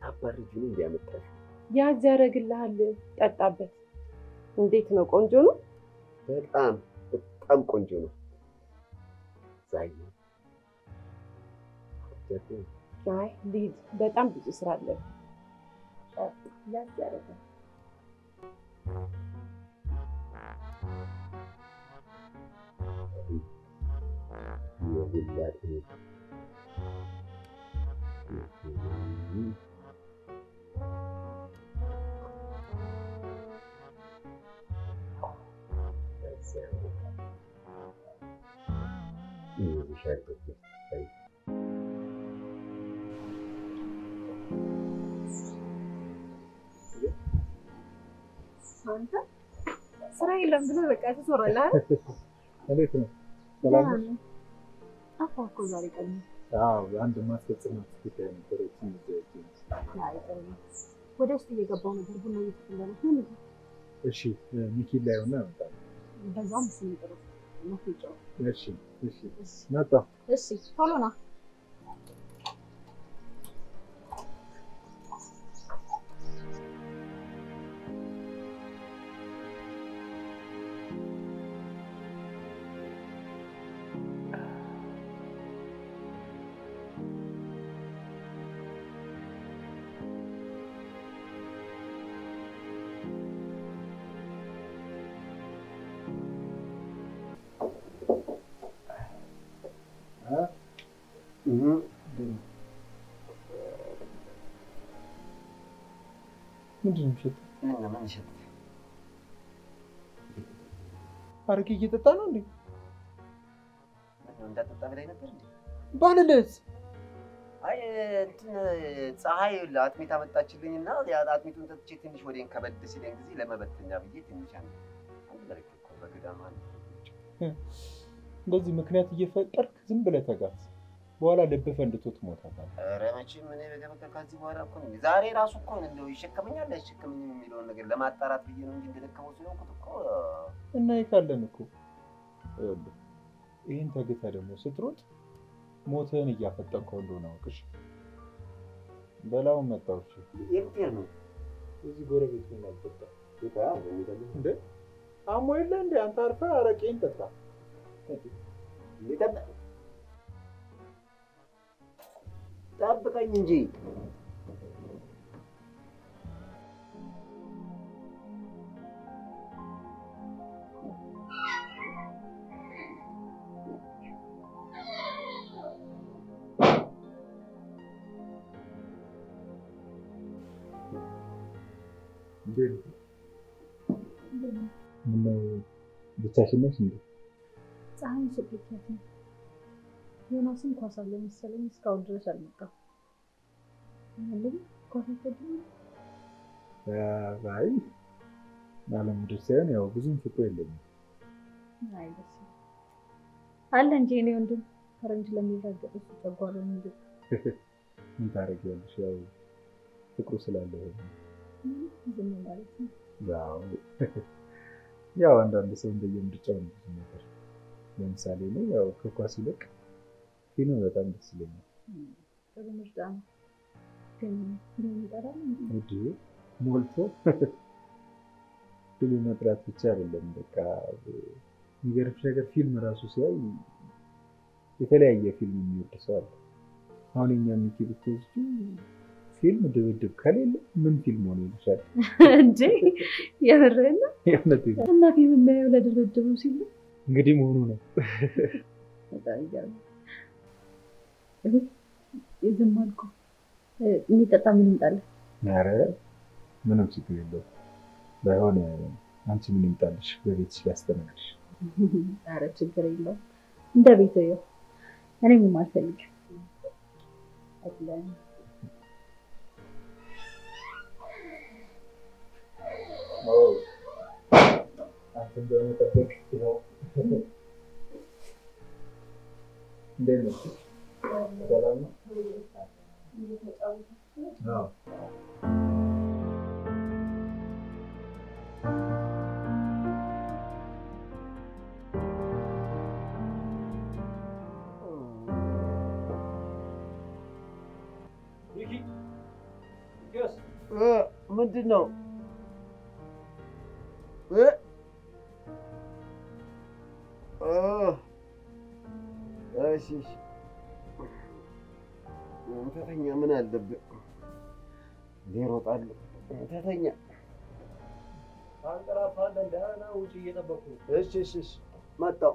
አባርጁ ነው እንዲያመጣሽ ያዝ ያደርግልሃል። ጠጣበት። እንዴት ነው? ቆንጆ ነው። በጣም ቆንጆ ነው። ዛይ አይ ሊድ በጣም ብዙ ስራ አለ። ያዝ ያደርጋል። አንተ ስራ የለም ብለህ በቃ ትዞራለህ አይደል? እንዴት ነው? ሰላም ነው? ጠፋህ እኮ ዛሬ ቀን። አዎ አንድ ማስፈጸሚያ ጉዳይ ነበር። ወደ ውስጥ እየገባሁ ነበር። ቡና እየተፈላ ነው። እሺ ሚኪን ላይ ሆነ አመጣ። በዛም ስንጥሩ ነው። እሺ መጣ። እሺ ቶሎ ና። ምንድን ነው ሸጥ? ምን ሸጥ? አረቄ እየጠጣ ነው እንዴ? እንዳጠጣ ብላኝ ነበር እንዴ? ባልልስ? አይ እንትን ፀሐይ ለአጥሚት አመጣችልኝና አጥሚቱን ጠጥቼ ትንሽ ወዴን ከበድ ሲለኝ ጊዜ ለመበተኛ ብዬ ትንሽ አንድ በረከ እኮ በገዳማ እንደዚህ ምክንያት እየፈጠርክ ዝም ብለህ ተጋት። በኋላ ልብ ፈንድቶ ትሞታለህ። ኧረ መቼም እኔ በገበከ ከዚህ በኋላ እኮ ነው ዛሬ ራሱ እኮ እንደው ይሸከመኛል አይሸከመኝም የሚለውን ነገር ለማጣራት ብዬ ነው እንጂ እንደደከመው ስለሆንኩት እኮ እና ይካለን እኮ ይሄን ተግተህ ደግሞ ስትሮጥ ሞትህን እያፈጠንከው እንደሆነ አውቅሽ። በላው መጣው። እሺ የምትሄድ ነው? እዚህ ጎረቤት ምን አልጠጣ እንዴ? አሞ የለ እንዴ? አንተ አርፈህ አረቄን ጠጣ። ጠብቀኝ እንጂ ምነው ብቻሽን ነሽ እንዴ? ፀሐይ ስልክት ነው። ዮናስን ኳስ አለ መሰለኝ እስካሁን ድረስ አልመጣም። ምንም ኳስ ተደረገ? አይ ማለሙድ ሳይሆን ያው ብዙም ፍቅር የለኝም። አይ ደስ አለ እንጂ እኔ ወንድም ፈረንጅ ለሚራገጥ እሱ ተጓለው እንዴ? ምን ታረጊያለሽ? ያው ፍቅሩ ስላለ ዝም ማለት ነው። ያው አንዳንድ ሰው እንደየምርጫው ነው ነገር። ለምሳሌ ነው ያው ከኳስ ይልቅ ፊልም በጣም ደስ ይለኛል። ጥሩ ምርጫ ነው። ግን ምን ይጠራል እንዴ? ሞልቶ ፊልም መጥራት ብቻ አይደለም። በቃ የሚገርምሽ ነገር ፊልም ራሱ ሲያይ የተለያየ ፊልም የሚወድ ሰው አለ። አሁን እኛ የሚኪብት ፊልም ድብድብ ከሌለ ምን ፊልም ሆነ ይችላል እንዴ? የበረና ያነተ እና ፊልም የሚያየው ለድብድቡ ሲል እንግዲህ መሆኑ ነው። በጣም ይገርም። ዝም አልኩ። የሚጠጣ ምን ይምጣል? ኧረ ምንም ችግር የለውም። ባይሆን አንቺ ምን ይምጣልሽ? በቤትሽ ሊያስተናግድሽ። ኧረ ችግር የለውም። እንደ ቤት ነው። እኔ ምን አልፈልግም። አጥለን አንተን በመጠበቅ ነው። እንዴት ነው? ሰላም ነው? አዎ ምንድን ነው? እሺ ተተኛ። ምን አለብህ? እሮጣለሁ። ተተኛ። አንቀላፋለን። ደህና ውጭ እየጠበኩ። እሺ መጣሁ።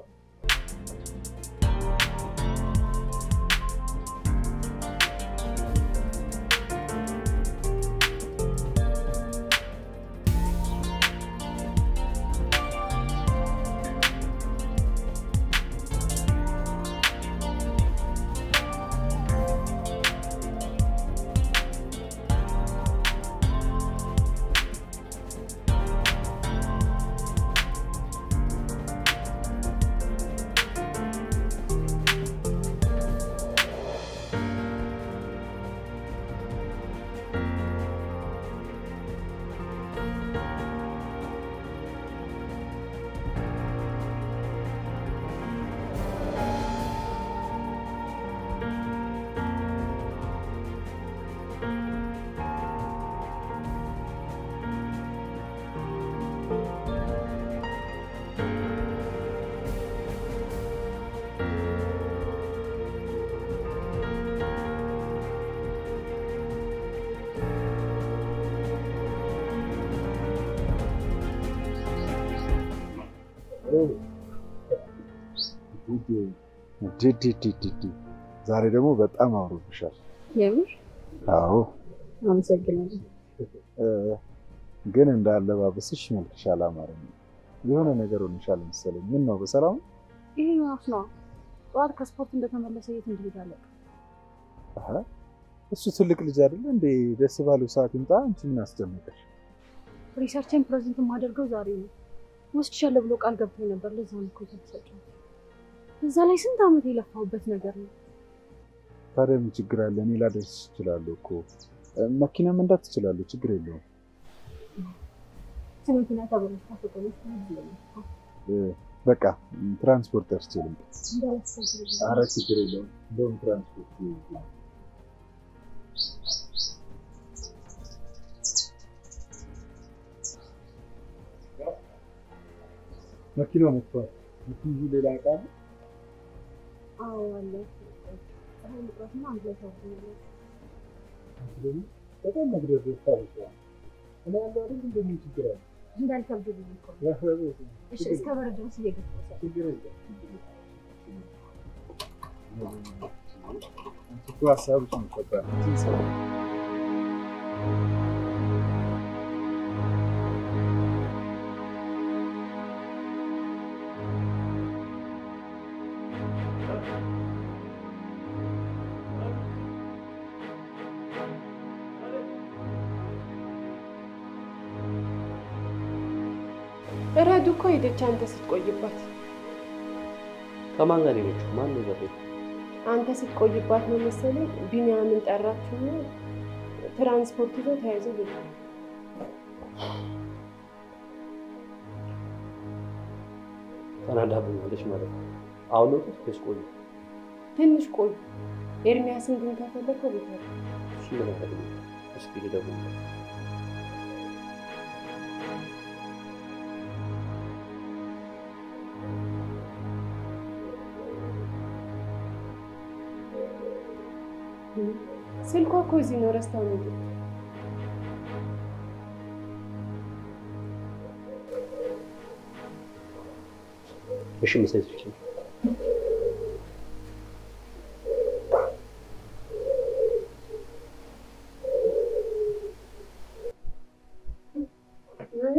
ዛሬ ደግሞ በጣም አምሮብሻል። የምር? አዎ። አመሰግናለሁ። ግን እንዳለባበስሽ መልክሽ አላማረኝም። የሆነ ነገር ሆነሻል መሰለኝ። ምን ነው በሰላም? ይሄ ዮናስ ነው። ጠዋት ከስፖርት እንደተመለሰ የት እንደሄደ አላውቅም። እሱ ትልቅ ልጅ አይደለ እንዴ? ደስ ባለው ሰዓት ይምጣ። አንቺ ምን አስጨነቀሽ? ሪሰርችን ፕሬዘንት የማደርገው ዛሬ ነው። ወስድሻለሁ ብሎ ቃል ገብቶኝ ነበር። ለዛ ነው እኮ የተሰጠው። እዛ ላይ ስንት ዓመት የለፋሁበት ነገር ነው። ታዲያ ምን ችግር አለ? እኔ ላደርስ እችላለሁ እኮ። መኪና መንዳት እችላለሁ፣ ችግር የለውም። መኪና ተበላሽታ ተቆለች ነው። በቃ ትራንስፖርት አስችልም። ኧረ ችግር የለውም። እንደውም ትራንስፖርት መኪናው መጥቷል። ብዙ ሌላ ዕቃ አለ? አዎ አለ። አሁን ምጥራትና አንድ ላይ ታውቁኛለህ። ደግሞ በጣም መግደል ይታወቃል። እኔ ያለው አይደል እንደምን ችግር አለ? እንዳልከብድ ነው እኮ። እሺ እስከ በር ድረስ እየገፋሁ ችግር የለም። አንቺ እኮ ሀሳብሽ ነው ከባድ ነው። ረዱ እኮ ሄደች አንተ ስትቆይባት። ከማን ጋር ሄደች? ማን ነው ዘፈ? አንተ ስትቆይባት ነው መሰለኝ። ቢኒያምን ጠራችሁና ትራንስፖርት ይዞ ተያይዘው ሄዱ። ተናዳብኛለች ማለት ነው። አሁን ነው ትንሽ ቆዩ። ኤርሚያስን ግን ከፈለከው ቤት ነው። እሺ ምን አደረገ? እስኪ ልደውል። ስልኳ እኮ እዚህ ነው። ረስታው ነው። እሺ መሰለኝ።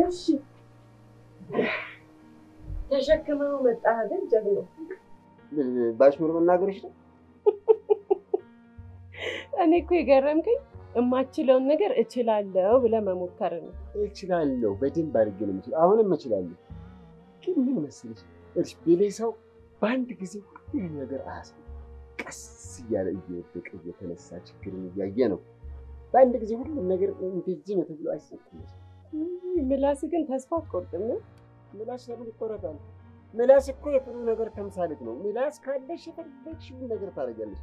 እሺ ተሸክመው መጣ አይደል? ጀግኖ ባሽሙር መናገርሽ ነው። እኔ እኮ የገረምከኝ የማችለውን ነገር እችላለሁ ብለህ መሞከር ነው። እችላለሁ፣ በደንብ አድርጌ ነው የምችለው። አሁንም እችላለሁ። ግን ምን መሰለሽ እርሽ ቤሌሳው በአንድ ጊዜ ሁሉም ነገር አያስብ። ቀስ እያለ እየወደቀ እየተነሳ ችግርን እያየ ነው። በአንድ ጊዜ ሁሉም ነገር እንደዚህ ነው ተብሎ አይሰጥም። ምላስ ግን ተስፋ አትቆርጥም። ምላስ ለምን ይቆረጣል? ምላስ እኮ የጥሩ ነገር ተምሳሌት ነው። ምላስ ካለሽ የፈለግሽውን ነገር ታደርጊያለሽ።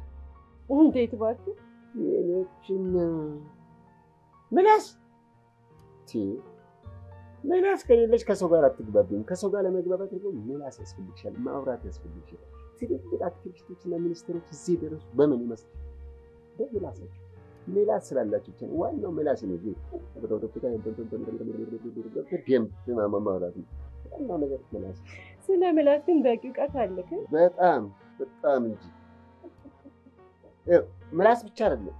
እንዴት እባክህ? የኔችን ምላስ ምላስ ከሌለሽ ከሰው ጋር አትግባቢም። ከሰው ጋር ለመግባባት ደግሞ ምላስ ያስፈልግሻል፣ ማውራት ያስፈልግሻል። ትልልቅ አክቲቪስቶችና ሚኒስትሮች እዚህ ደረሱ በምን ይመስላል? በምላሳቸው ምላስ ስላላቸው ብቻ ነው። ዋናው ምላስ ነው። ማውራት ነው ዋናው ነገር ምላስ። ስለ ምላስ ግን በቂ እውቀት አለክ? በጣም እንጂ ምላስ ብቻ አይደለም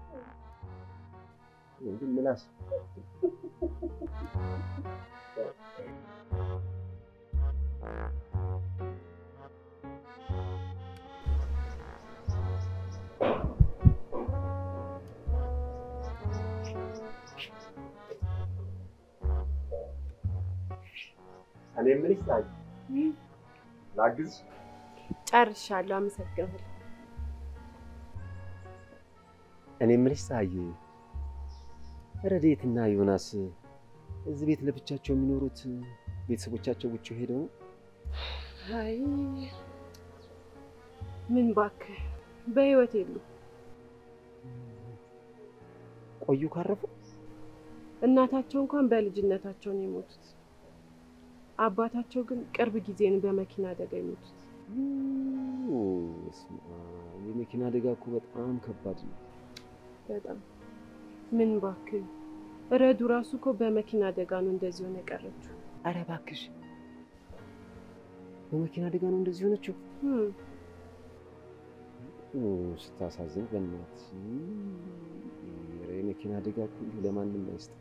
ግን ምላስ እኔ የምልሽ ታዲያ ላግዝ? ጨርሻለሁ። አመሰግናለሁ። እኔ የምልሽ ታዲያ ረዴትና ዮናስ እዚህ ቤት ለብቻቸው የሚኖሩት ቤተሰቦቻቸው ውጭ ሄደው? አይ ምን እባክህ በህይወት የሉ። ቆዩ ካረፉ? እናታቸው እንኳን በልጅነታቸው ነው የሞቱት። አባታቸው ግን ቅርብ ጊዜ ነው በመኪና አደጋ የሞቱት። የመኪና አደጋ እኮ በጣም ከባድ ነው። በጣም ምን እባክህ ረዱ ራሱ እኮ በመኪና አደጋ ነው እንደዚህ ሆነ የቀረችው። ኧረ እባክሽ በመኪና አደጋ ነው እንደዚህ ሆነችው? ስታሳዝን በእናትሽ። የመኪና አደጋ እኮ ለማንም አይስጥም።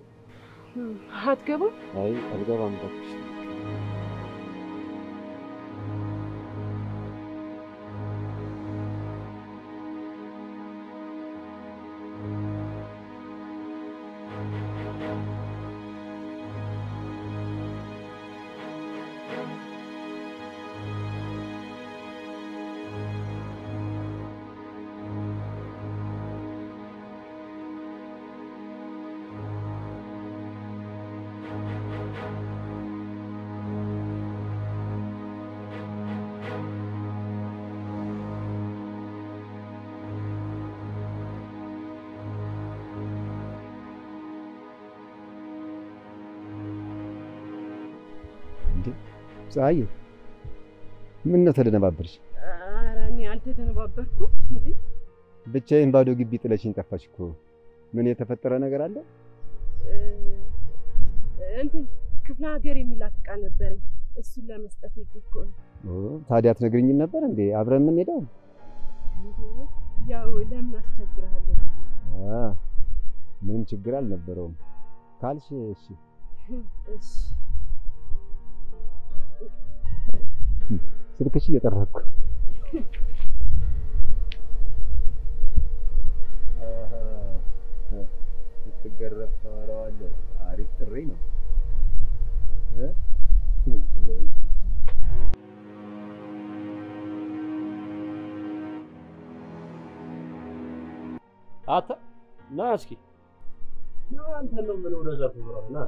አትገባም? አይ አልገባም እባክሽ። ፀሐይ ምን ነው ተደነባበርሽ? ኧረ እኔ አልተደነባበርኩም እንዴ። ብቻዬን ባዶ ግቢ ጥለሽኝ ጠፋሽ እኮ። ምን የተፈጠረ ነገር አለ? እንትን ክፍለ ሀገር የሚላክ ዕቃ ነበረኝ እሱን ለመስጠት ሄጄ እኮ ነው። ታዲያ አትነግሪኝም ነበር እንዴ? አብረን ምን ሄደው? ያው ለምን አስቸግርሃለሁ? ምንም ችግር አልነበረውም ካልሽ እሺ። እሺ ስልክሽ እየጠራኩ ስትገረፍ ታወራዋለህ። አሪፍ ጥሪ ነው። አታ ና እስኪ ና አንተ ነው ምን ወደዛ ተወራው ና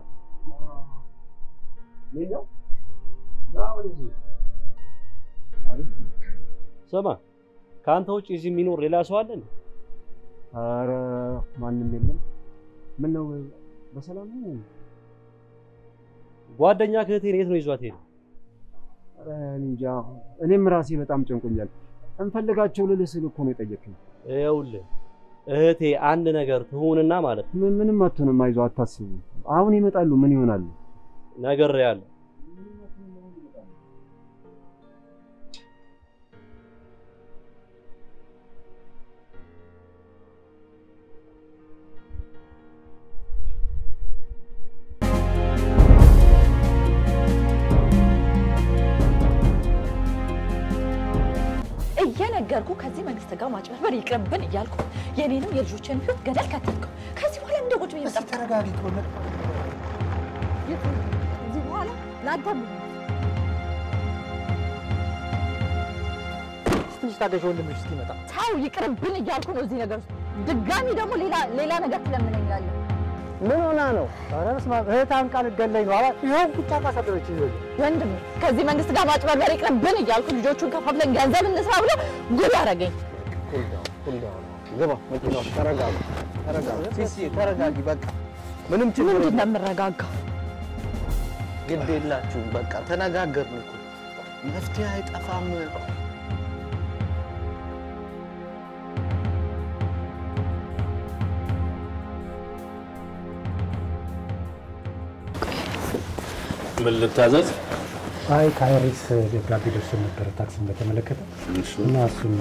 ምን ነው ና ወደዚህ ስማ ካንተ ውጭ እዚህ የሚኖር ሌላ ሰው አለ እንዴ? ኧረ ማንም የለም። ምን ነው በሰላም ነው? ጓደኛ ከእህቴን የት ነው ይዟት ሄደ? ኧረ እንጃ እኔም ራሴ በጣም ጨንቆኛል። እንፈልጋቸው ልልህ ስል እኮ ነው የጠየቅኝ። ይኸውልህ እህቴ አንድ ነገር ትሁንና ማለት ምንም አትሆንም። አይዞህ አታስቡ። አሁን ይመጣሉ። ምን ይሆናሉ? ነግሬሃለሁ። እየነገርኩ ከዚህ መንግስት ጋር ማጭበርበር ይቅርብን እያልኩ የኔንም የልጆችን ህይወት ገደል ከተትከው። ከዚህ በኋላ እንደ ቁጭ ብዬ መጣ ተረጋጊ። ከሆነ እዚህ በኋላ ላዳም ትንሽ ታገሽ ወንድምሽ እስኪመጣ። ታው ይቅርብን እያልኩ ነው እዚህ ነገር ውስጥ። ድጋሚ ደግሞ ሌላ ነገር ትለምነኛለህ። ምን ሆና ነው? ኧረ በስመ አብ እህት አንቃን ገለኝ ነው አባ። ይሄን ብቻ ካሳደረች ይዘው ወንድም ከዚህ መንግስት ጋር ማጭበርበር ይቅርብን እያልኩ ልጆቹን ከፋፍለን ገንዘብ እንስራ ብሎ ጉድ አደረገኝ። ሁንዳው ግባ መኪናው። ተረጋጋ ሲሲ ተረጋጊ። በቃ ምንም ችግር ምንድን ነው የምረጋጋው? ግድ የላችሁም በቃ ተነጋገርን እኮ መፍትሄ አይጠፋም። ምን ልታዘዝ? አይ ካይሪስ ደብዳቤ ደርሶ ነበር ታክሲን በተመለከተ እና እሱን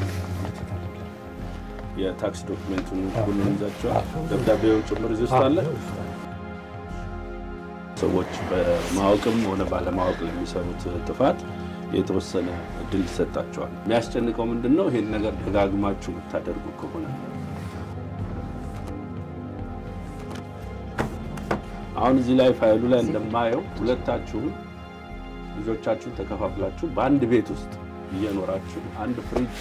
የታክሲ ዶክመንቱን ሁሉን ይዛቸዋል። ደብዳቤው ጭምር እዚህ ውስጥ አለ። ሰዎች በማወቅም ሆነ ባለማወቅ ለሚሰሩት ጥፋት የተወሰነ እድል ይሰጣቸዋል። የሚያስጨንቀው ምንድነው? ይሄን ነገር ደጋግማችሁ የምታደርጉ ከሆነ አሁን እዚህ ላይ ፋይሉ ላይ እንደማየው ሁለታችሁም ልጆቻችሁን ተከፋፍላችሁ በአንድ ቤት ውስጥ እየኖራችሁ አንድ ፍሪጅ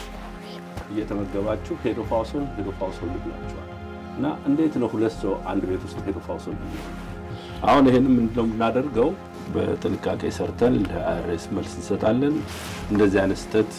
እየተመገባችሁ ሄዶ ፋውሶል ብላችኋል። እና እንዴት ነው ሁለት ሰው አንድ ቤት ውስጥ ሄዶ ፋውሶል? አሁን ይሄንን ምንድነው የምናደርገው? በጥንቃቄ ሰርተን ለአይሬስ መልስ እንሰጣለን። እንደዚህ አይነት ስህተት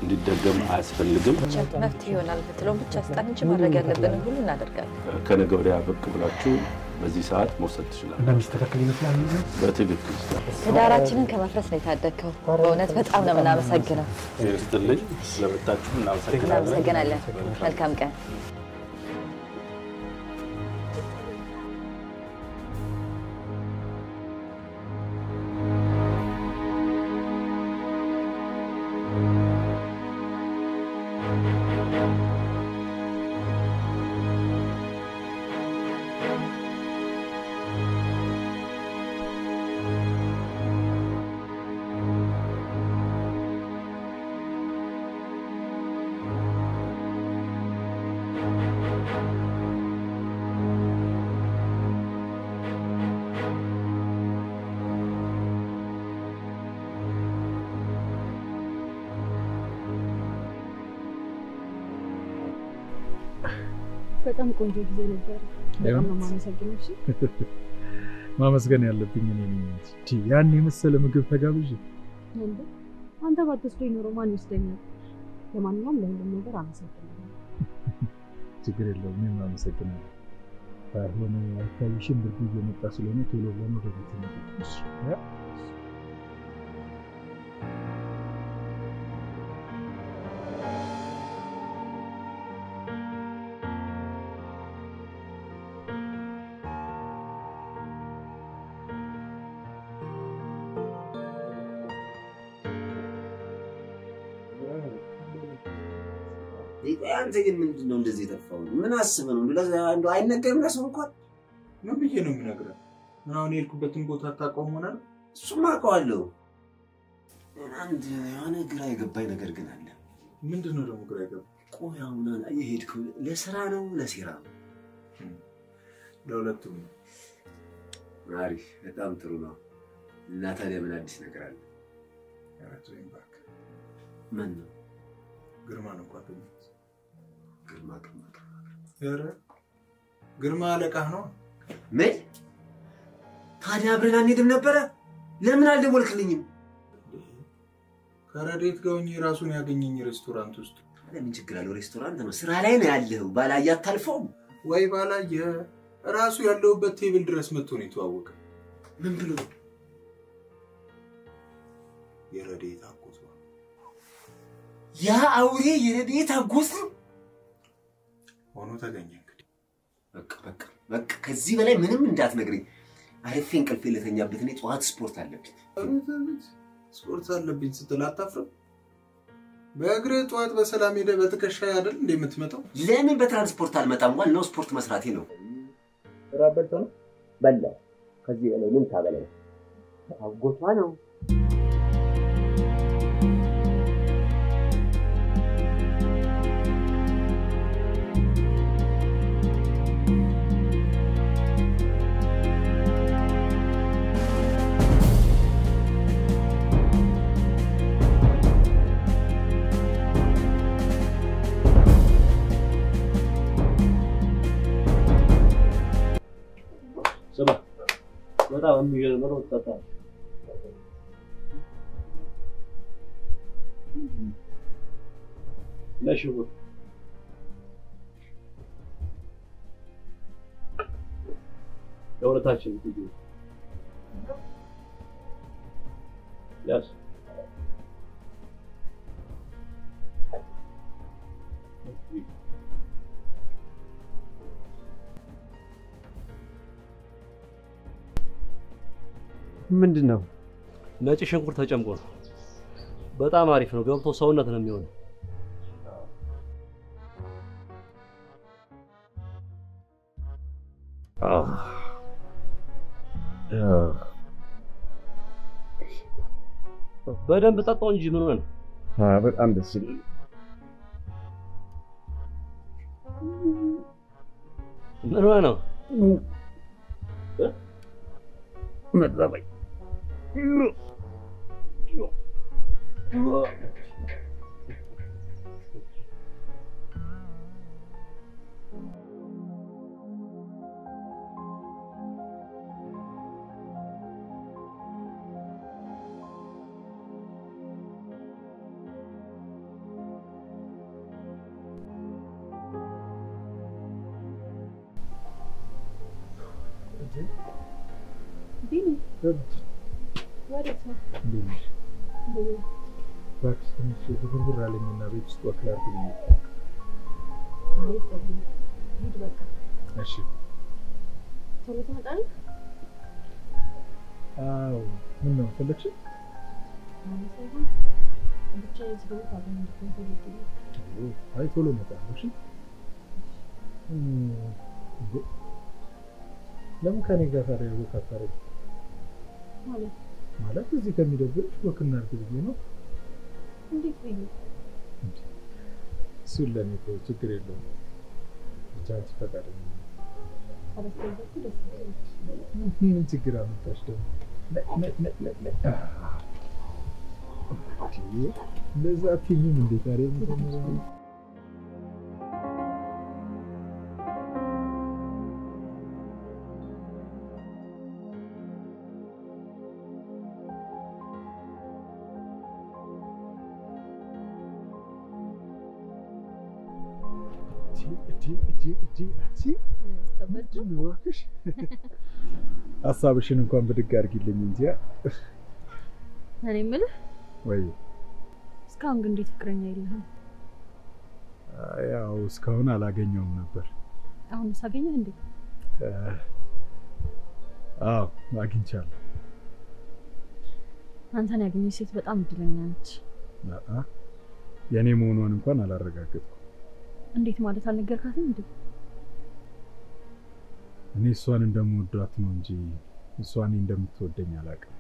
እንዲደገም አያስፈልግም። መፍትሄ ይሆናል ብትለው ብቻ ስጣን እንጂ ማድረግ ያለብን ሁሉ እናደርጋለን። ከነገ ወዲያ ብቅ ብላችሁ በዚህ ሰዓት መውሰድ ትችላላችሁ። እንደሚስተካከል ይመስላል። በትክክል ትዳራችንን ከመፍረስ ነው የታደግከው። በእውነት በጣም ነው የምናመሰግነው። ይስጥልኝ። ስለመጣችሁ እናመሰግናለን። መልካም ቀን። በጣም ቆንጆ ጊዜ ነበር። በጣም ነው የማመሰግነው። እሺ ማመስገን ያለብኝ እኔ ነኝ እንጂ ያን የመሰለ ምግብ ተጋብዤ እንዴ አንተ ባትወስደኝ ኖሮ ማን ይወስደኛል? ለማንኛውም ለሁሉም ነገር አመሰግናለሁ። ችግር የለውም። እኔም አመሰግናለሁ። ባይሆን አይታይሽም ብርዱ እየመጣ ስለሆነ ቶሎ ብለን ወደ ቤት እንሄዳለን። አንተ ግን ምንድነው እንደዚህ ተፋው? ምን አስበህ ነው? እንደው አይነገርም ለሰው እንኳን ምን ብዬ ነው የምነግርህ? ምን አሁን የልኩበትን ቦታ አታውቀውም ሆናል? እሱማ አውቀዋለሁ። አንድ የሆነ ግራ የገባኝ ነገር ግን አለ። ምንድነው ደግሞ ግራ የገባኝ? ቆይ አሁን የሄድከው ለስራ ነው ለሴራ ነው? ለሁለቱም ነው። አሪፍ፣ በጣም ጥሩ ነው። እና ታዲያ ምን አዲስ ነገር አለ? ያራቶኝ ባክ ምን ነው? ግርማን እንኳን ተመት ግርማ ያረ ግርማ አለቃህ ነው። ምን ታዲያ አብረን አንሄድም ነበረ? ለምን አልደወልክልኝም? ከረዴት ጋር ሆኜ ራሱን ያገኘኝ ሬስቶራንት ውስጥ። ለምን ችግር አለው? ሬስቶራንት ነው፣ ስራ ላይ ነው ያለው። ባላየ አታልፈውም ወይ? ባላየ ራሱ ያለውበት ቴብል ድረስ መጥቶ ነው የተዋወቀ። ምን ብሎ? የረዴት አጎት ነው። ያ አውሬ የረዴት አጎት ነው ሆኖ ተገኘ። እንግዲህ በቃ ከዚህ በላይ ምንም እንዳትነግረኝ። አሪፍ እንቅልፍ ለተኛበት እኔ ጠዋት ስፖርት አለብኝ። ስፖርት አለብኝ ስትል አታፍርም? በእግሬ ጠዋት በሰላም ሄደ በትከሻ አይደል እንዴ የምትመጣው? ለምን በትራንስፖርት አልመጣም? ዋናው ስፖርት መስራቴ ነው። ራበልታ ነው በላ። ከዚህ በላይ ምን ታበላኝ? አጎቷ ነው። በጣም የሚገርም ነው። ተጣጣ ለሽቡ የወረታችን ልጅ Yes. ምንድን ነው? ነጭ ሽንኩርት ተጨምቆ ነው። በጣም አሪፍ ነው። ገብቶ ሰውነት ነው የሚሆነው። በደንብ ጠጣው እንጂ ምን ሆነ ነው? በጣም ደስ ይላል። ምን ሆነ ነው? መጣበይ እባክሽ ትንሽ ብርብር አለኝና ቤት ውስጥ ወክል አድርግልኝ። ሂድ በቃ። እሺ ቶሎ ትመጣለህ? አዎ። ምን ነው ፈለግሽ? ብቻዬን ስለሆንኩ አብረን እንድትሆን ፈልጌ ነው። አይ ቶሎ እመጣለሁ። እሺ ለምን ከኔ ጋር ታዲያ ወክ አታደርጊም? ማለት እዚህ ከሚደብርሽ ወክ እናድርግ ብዬ ነው። እንዴት ብዬ? እሱን ለእኔ ተይው፣ ችግር የለውም። ብቻ አንቺ ፈቃደኛ ካላስገባችሁ ደስ ይለኛል። ምን ችግር አመጣሽ ደግሞ? እንደዛ አትይኝም እንዴ ታዲያ? ሀሳብሽን እንኳን ብድግ አድርጊልኝ እንጂ። እኔ የምልህ ወይ እስካሁን ግን እንዴት ፍቅረኛ የለህም? ያው እስካሁን አላገኘውም ነበር። አሁን ሳገኘህ እንዴ? አዎ አግኝቻለሁ። አንተን ያገኘች ሴት በጣም እድለኛ ነች። የኔ መሆኗን እንኳን አላረጋገጥኩም። እንዴት ማለት አልነገርካትም እንዴ? እኔ እሷን እንደምወዳት ነው እንጂ እሷ እኔን እንደምትወደኝ አላውቅም።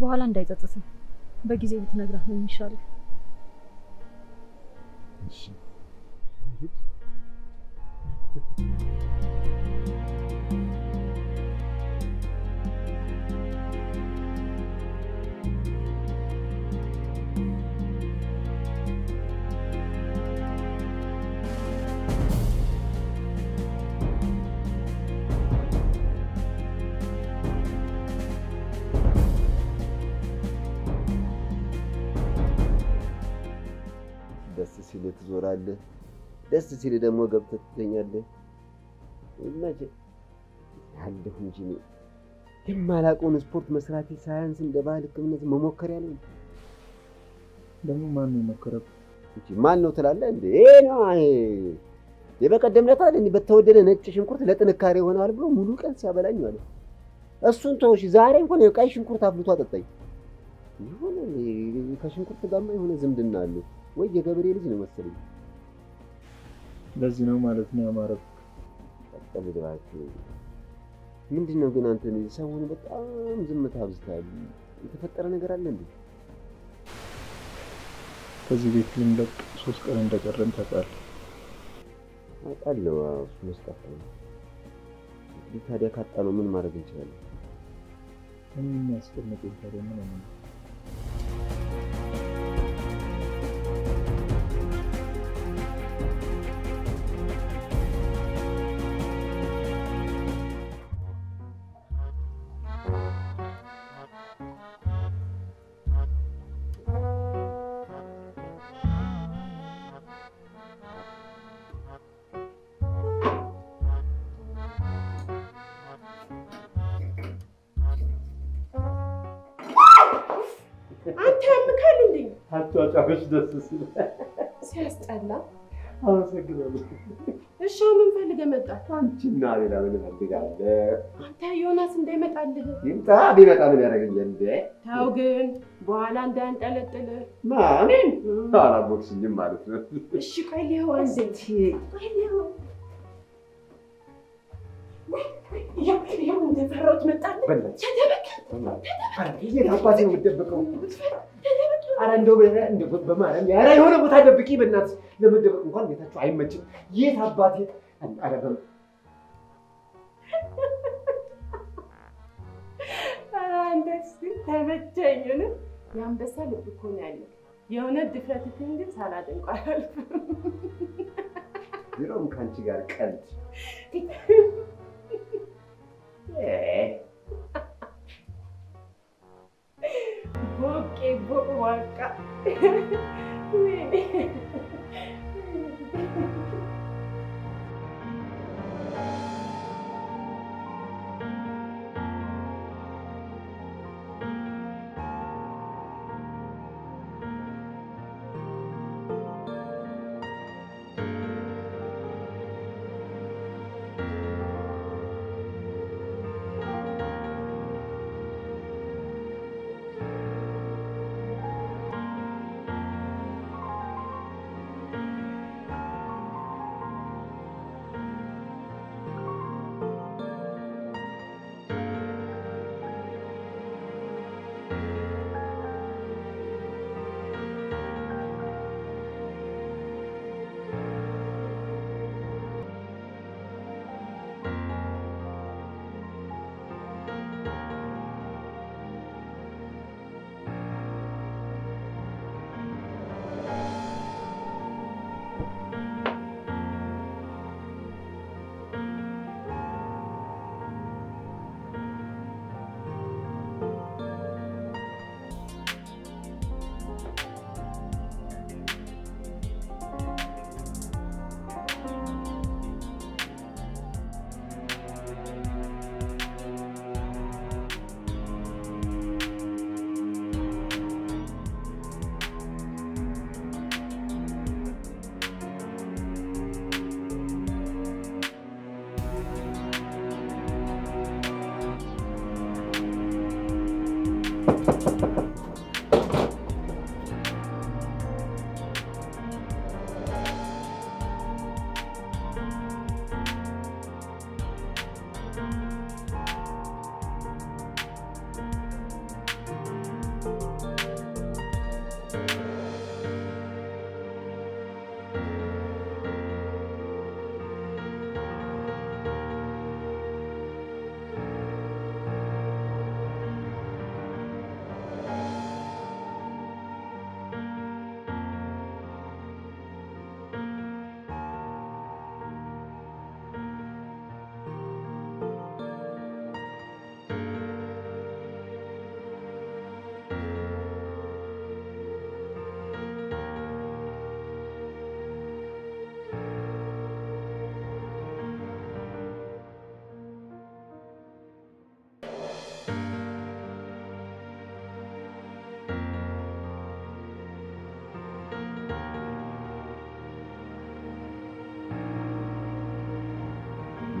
በኋላ እንዳይጸጽትህ በጊዜ ብትነግራት ነው የሚሻለው። እሺ ደስ ሲል ትዞራለህ፣ ደስ ሲል ደግሞ ገብተህ ትተኛለህ። እናቴ ያለሁ እንጂ የማላውቀውን ስፖርት መስራት ሳያንስ እንደ ባህል ሕክምና መሞከሪያ ነው። ደግሞ ማን ነው የሞከረው? ማን ነው ትላለህ እንዴ? ነው የበቀደም ዕለት አይደል በተወደደ ነጭ ሽንኩርት ለጥንካሬ ይሆናል ብሎ ሙሉ ቀን ሲያበላኝ ማለት እሱን ተውሽ። ዛሬ እንኳን የቀይ ሽንኩርት አፍልቶ አጠጣኝ። ይሁን ከሽንኩርት ጋርማ የሆነ ዝምድና አለው ወይ የገበሬ ልጅ ነው መሰለኝ። ለዚህ ነው ማለት ነው ያማረው። ተቀልድባችሁ ምንድነው ግን አንተ ሰውን በጣም ዝምታ አብዝተሃል። የተፈጠረ ነገር አለ እንዴ? ከዚህ ቤት ልንለቅ 3 ቀን እንደቀረን ታውቃለህ? አውቃለሁ። 3 ቀን ታዲያ ካጣነው ምን ማድረግ እንችላለን? ምን የሚያስቀምጠኝ ታዲያ ምን ነው? አንተ ያምካል እንዴ? አጫጫሽ ደስ ሲል ሲያስጠላ። አመሰግናለሁ። እሺ ምን ፈልገህ መጣ? አንቺና ሌላ ምን ፈልጋለህ? አንተ ዮናስ እንዳይመጣልህ። ይምጣ ቢመጣ ምን ያደርገኛል እንዴ? ተው ግን በኋላ እንዳያንጠለጥልህ። ማንን? አላቦክሽኝም ማለት ነው። እሺ ቆይ ሊሆን አንዴ ቆይ ሊሆን ያው እንደፈራሁት መጣልህ። ተደበቅ የት አባቴ ነው የምትደብቀው? ኧረ እንደው በማርያም ኧረ የሆነ ቦታ ደብቂ በእናትሽ። ለመደበቅ እንኳን ቤታችሁ አይመችም። የት አባቴ ኧረ አንተስ ተመቸኝ ነው። የአንበሳ ልብ እኮ ነው ያለው። የሆነ ድፍረትህን ግን ሳላደንቅ አላልፍም። ቢሮም ከአንቺ ጋር ቀልድ ቦቄ ቦቅቧቃ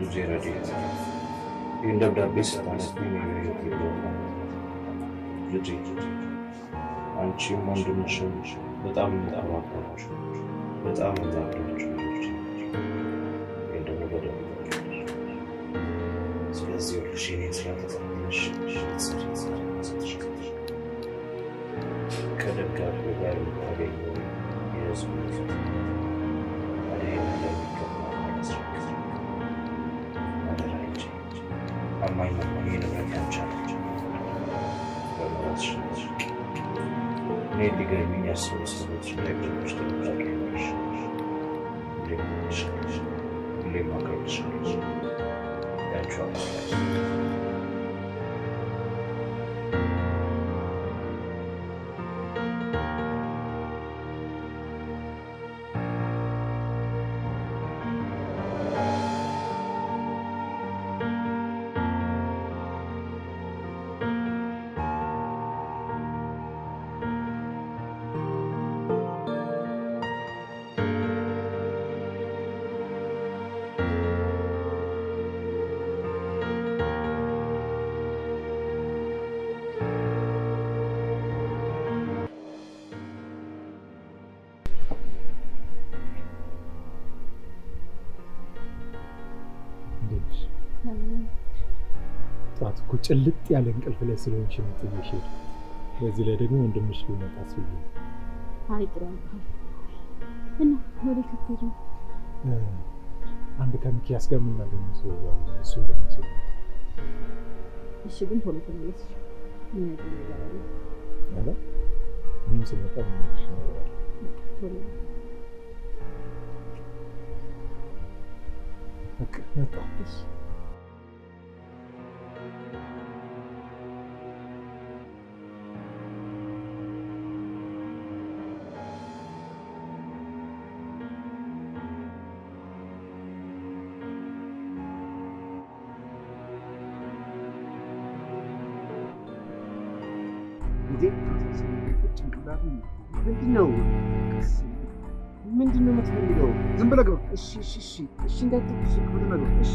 ልጄ ረድኤት ይህን ደብዳቤ ስታነብኝ የህይወት ይብሮታል። ልጄ አንቺም ወንድምሽም በጣም የምታማክሯቸው በጣም የምታደርጓቸው ልጆች ናቸው። ይህን ደግሞ በደንብ ስለዚህ ወልሽ እኔን ስላተፈለሽ ከደጋፊ ጋር የምታገኘው የህዝብ ፊት አደይን እንደሚገባ ማስረከት አደራጅ አማኝ መሆን የንብረት ያንቻለች በመራትሽ እኔ ሊገርምኝ ያሰቡ ሰዎች እንዳይገርምሽ ጥንቃቄ ይኖርሽ። ሁሌም እወድሻለሁ፣ ሁሌም አከብርሻለሁ። ያንቺው አመስላች ጠዋት እኮ ጭልጥ ያለ እንቅልፍ ላይ ስለሆንሽ ነው ጥዬሽ ሄድኩ። በዚህ ላይ ደግሞ ወንድምሽ ሊመጣ ሲል አይ ጥሩ እና ወደ ከተሩ አንድ ከሚኪያስ ጋር የምናገኘው ሰው ያው እሱ እንደሚችል እሺ ግን ቶሎ ተመለስ ምን ያደርጋል አለ ምን ስመጣ ምን ይሻላል ቶሎ በቃ መጣ እሺ ምንድነው የምትፈልገው? ዝም ብለህ ግባ። እሺ እንዳትተኩስ ወደ መግባት። እሺ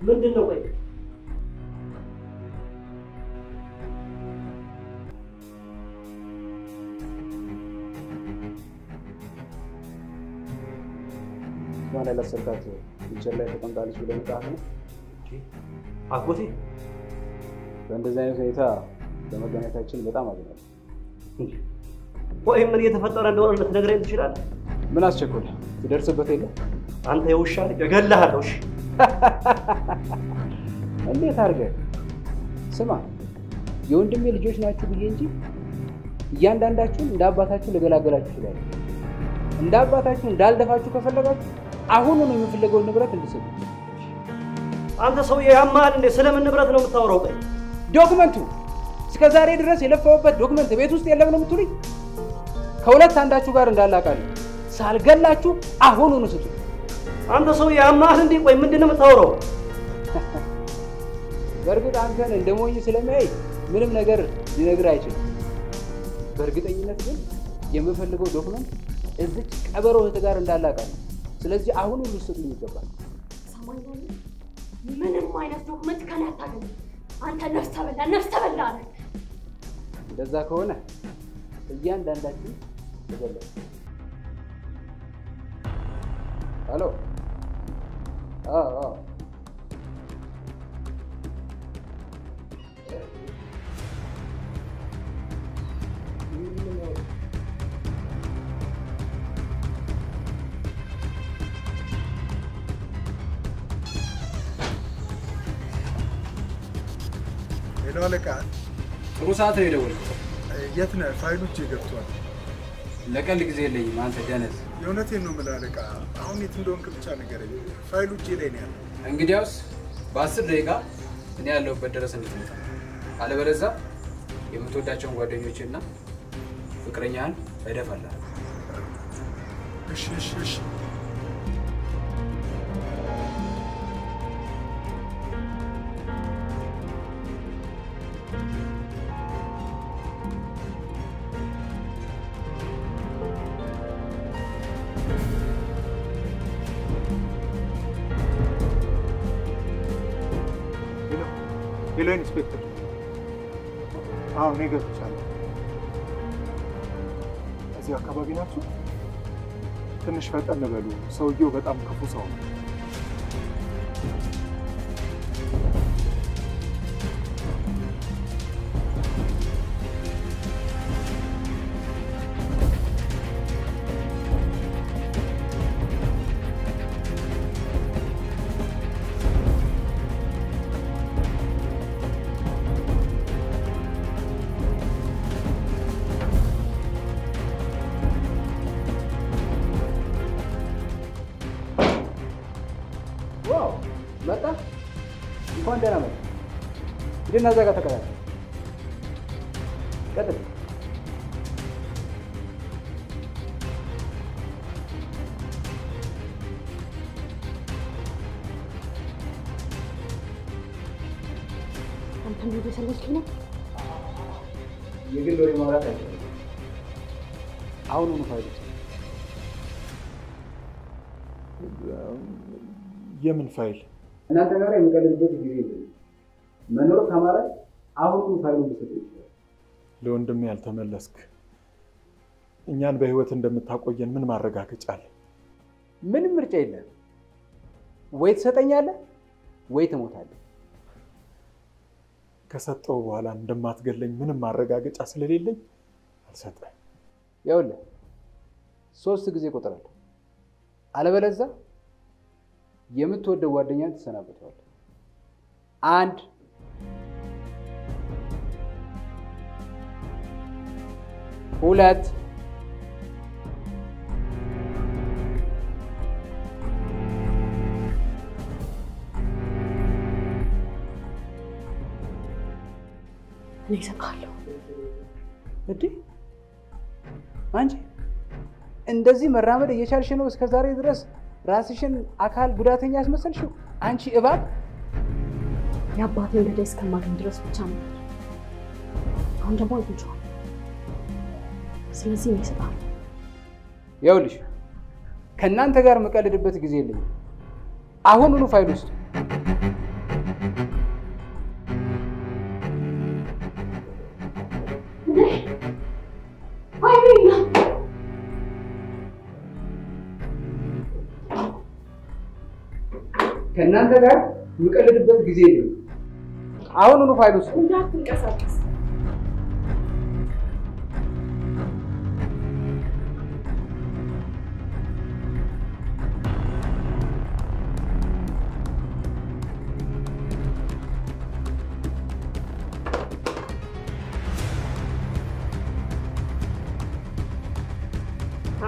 ምንድነው ቆይ ማን ያላሰርካት ዊልቸር ላይ ተቀምጣለች ብለህ መጣህ ነው? አጎቴ በእንደዚህ አይነት ሁኔታ በመገናኘታችን በጣም አዝናለሁ። ቆይ ምን እየተፈጠረ እንደሆነ ልትነግረኝ ትችላለህ? ምን አስቸኮለ? ትደርስበት የለ? አንተ የውሻ ልጅ እገልሃለሁ። እሺ እንዴት አድርገህ? ስማ የወንድሜ ልጆች ናችሁ ብዬ እንጂ እያንዳንዳችሁን እንደ አባታችሁ ልገላገላችሁ ይችላል። እንደ አባታችሁ እንዳልደፋችሁ ከፈለጋችሁ አሁን ነው የምፈልገው ንብረት እንድትሰጡ። አንተ ሰውዬ ያማል እንዴ? ስለምን ንብረት ነው የምታወራው? ቆይ ዶክመንቱ እስከ ዛሬ ድረስ የለፈውበት ዶክመንት ቤት ውስጥ የለም ነው የምትሉኝ? ከሁለት አንዳችሁ ጋር እንዳላቃሉ ሳልገላችሁ አሁን ነው ስጡ። አንተ ሰውዬ ያማል እንዴ? ቆይ ምንድነው የምታወራው? በእርግጥ አንተን እንደሞኝ ስለሚያይ ምንም ነገር ሊነግርህ አይችልም። በእርግጠኝነት ግን የምፈልገው ዶክመንት እዚች ቀበሮ እህት ጋር እንዳላቃሉ። ስለዚህ አሁን ሁሉ ስጡኝ ይገባል። ሰማኛለህ? ምንም አይነት ዶክመንት ከኔ አታገኝም። አንተ ነፍሰ በላ ነህ። እንደዛ ከሆነ እያንዳንዳችን ተገለጽ። ሄሎ ሄሎ አለቃ፣ ጥሩ ሰዓት ነው የደወልኩት። የት ነህ? ፋይሎች ገብቷል። ለቀልድ ጊዜ የለኝም አንተ ደነዝ። የእውነቴን ነው የምልህ አለቃ፣ አሁን የት እንደሆንክ ብቻ ንገረኝ። ፋይሉ እጄ ላይ ነው ያለው። እንግዲያውስ በ10 ደቂቃ እኔ ያለሁበት ድረስ እንድትመጣ፣ አለበለዚያ የምትወዳቸውን ጓደኞችና ፍቅረኛህን እደፋለሁ። እሺ ሄሎ ኢንስፔክተር። አዎ እኔ ገብቻለሁ። እዚህ አካባቢ ናችሁ? ትንሽ ፈጠን በሉ። ሰውየው በጣም ክፉ ሰው ነው። መጣ እንኳን ደህና መጣ። ሂድና እዛ ጋር ተከታተል። ቀጥል። አንተ ምን እየሰለችኝ ነው? የግል ወሬ ማውራት አይደለም። አሁኑኑ ፋይል የምን ፋይል? እናንተ ጋር የምቀልድበት ጊዜ የለም። መኖር ካማረ አሁኑኑ ፋይሉን ልሰጥ ይችላል። ለወንድሜ ያልተመለስክ እኛን በህይወት እንደምታቆየን ምን ማረጋገጫ አለ? ምንም ምርጫ የለም። ወይ ትሰጠኛለህ ወይ ትሞታለህ። ከሰጠው በኋላ እንደማትገለኝ ምንም ማረጋገጫ ስለሌለኝ አልሰጠም። ይኸውልህ 3 ጊዜ ቁጥራለሁ። አለበለዚያ የምትወደው ጓደኛን ትሰናበተዋለህ። 1 2 እኔ እሰጥሃለሁ። እንዴ አንቺ እንደዚህ መራመድ እየቻልሽ ነው እስከዛሬ ድረስ ራስሽን አካል ጉዳተኛ ያስመሰልሽው? አንቺ እባብ! የአባቴን ገዳይ እስከማገኝ ድረስ ብቻ ነው። አሁን ደግሞ አግኝቼዋለሁ። ስለዚህ እኔ እሰጥሃለሁ። ይኸውልሽ ከእናንተ ጋር መቀልድበት ጊዜ የለኝም። አሁኑኑ ፋይል ውስጥ ከእናንተ ጋር የምቀልድበት ጊዜ የለም። አሁኑኑ ፋይል ውስጥ እንዳትንቀሳቀስ።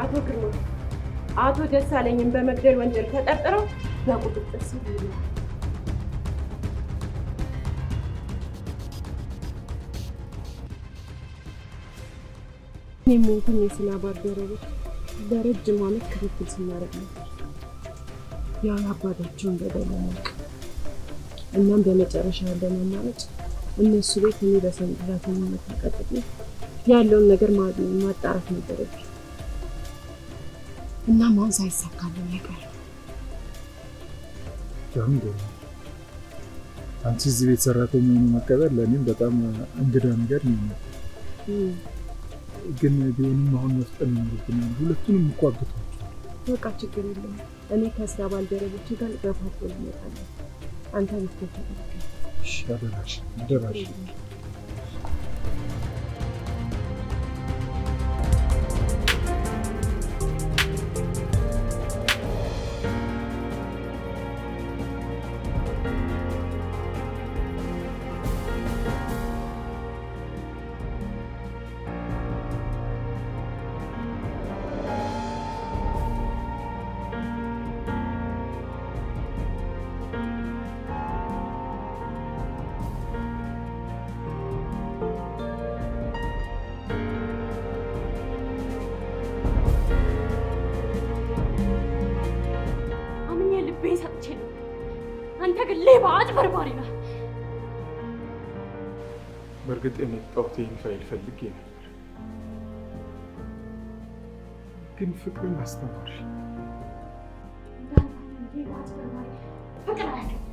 አቶ ግርማ አቶ ደሳለኝን በመግደል ወንጀል ተጠርጥረው በቁጥጥር ስር ውለዋል። እኔም ሆንኩኝ የስራ ባልደረቦች ለረጅም ዓመት ክትትል ስናደርግ ነበር። ያው የአባታቸውን በደል ለማወቅ እናም በመጨረሻ ያለን አማራጭ እነሱ ቤት እኔ በሰራተኝነት ተቀጥሬ ያለውን ነገር ማጣራት ነበረብኝ። እና ማን ሳይሳካልኝ አይቀርም። አንቺ እዚህ ቤት ሰራተኛ ሆኖ መቀበል ለእኔም በጣም እንግዳ ነገር ነው። ግን ቢሆንም አሁን መስጠን ይኖርብናል። ሁለቱንም እኮ አግቷቸዋል። በቃ ችግር የለም። እኔ ከስራ ባልደረቦቼ ጋር በፓትሮል እመጣለሁ። አንተ ብትከተል። እሺ፣ አደራሽ። አንተ ግን ሌባ አጭበርባሪ ነህ። በእርግጥ የመጣሁት ይህን ፋይል ፈልጌ ነበር፣ ግን ፍቅርን አስተማርሽ። ፍቅር አያውቅም።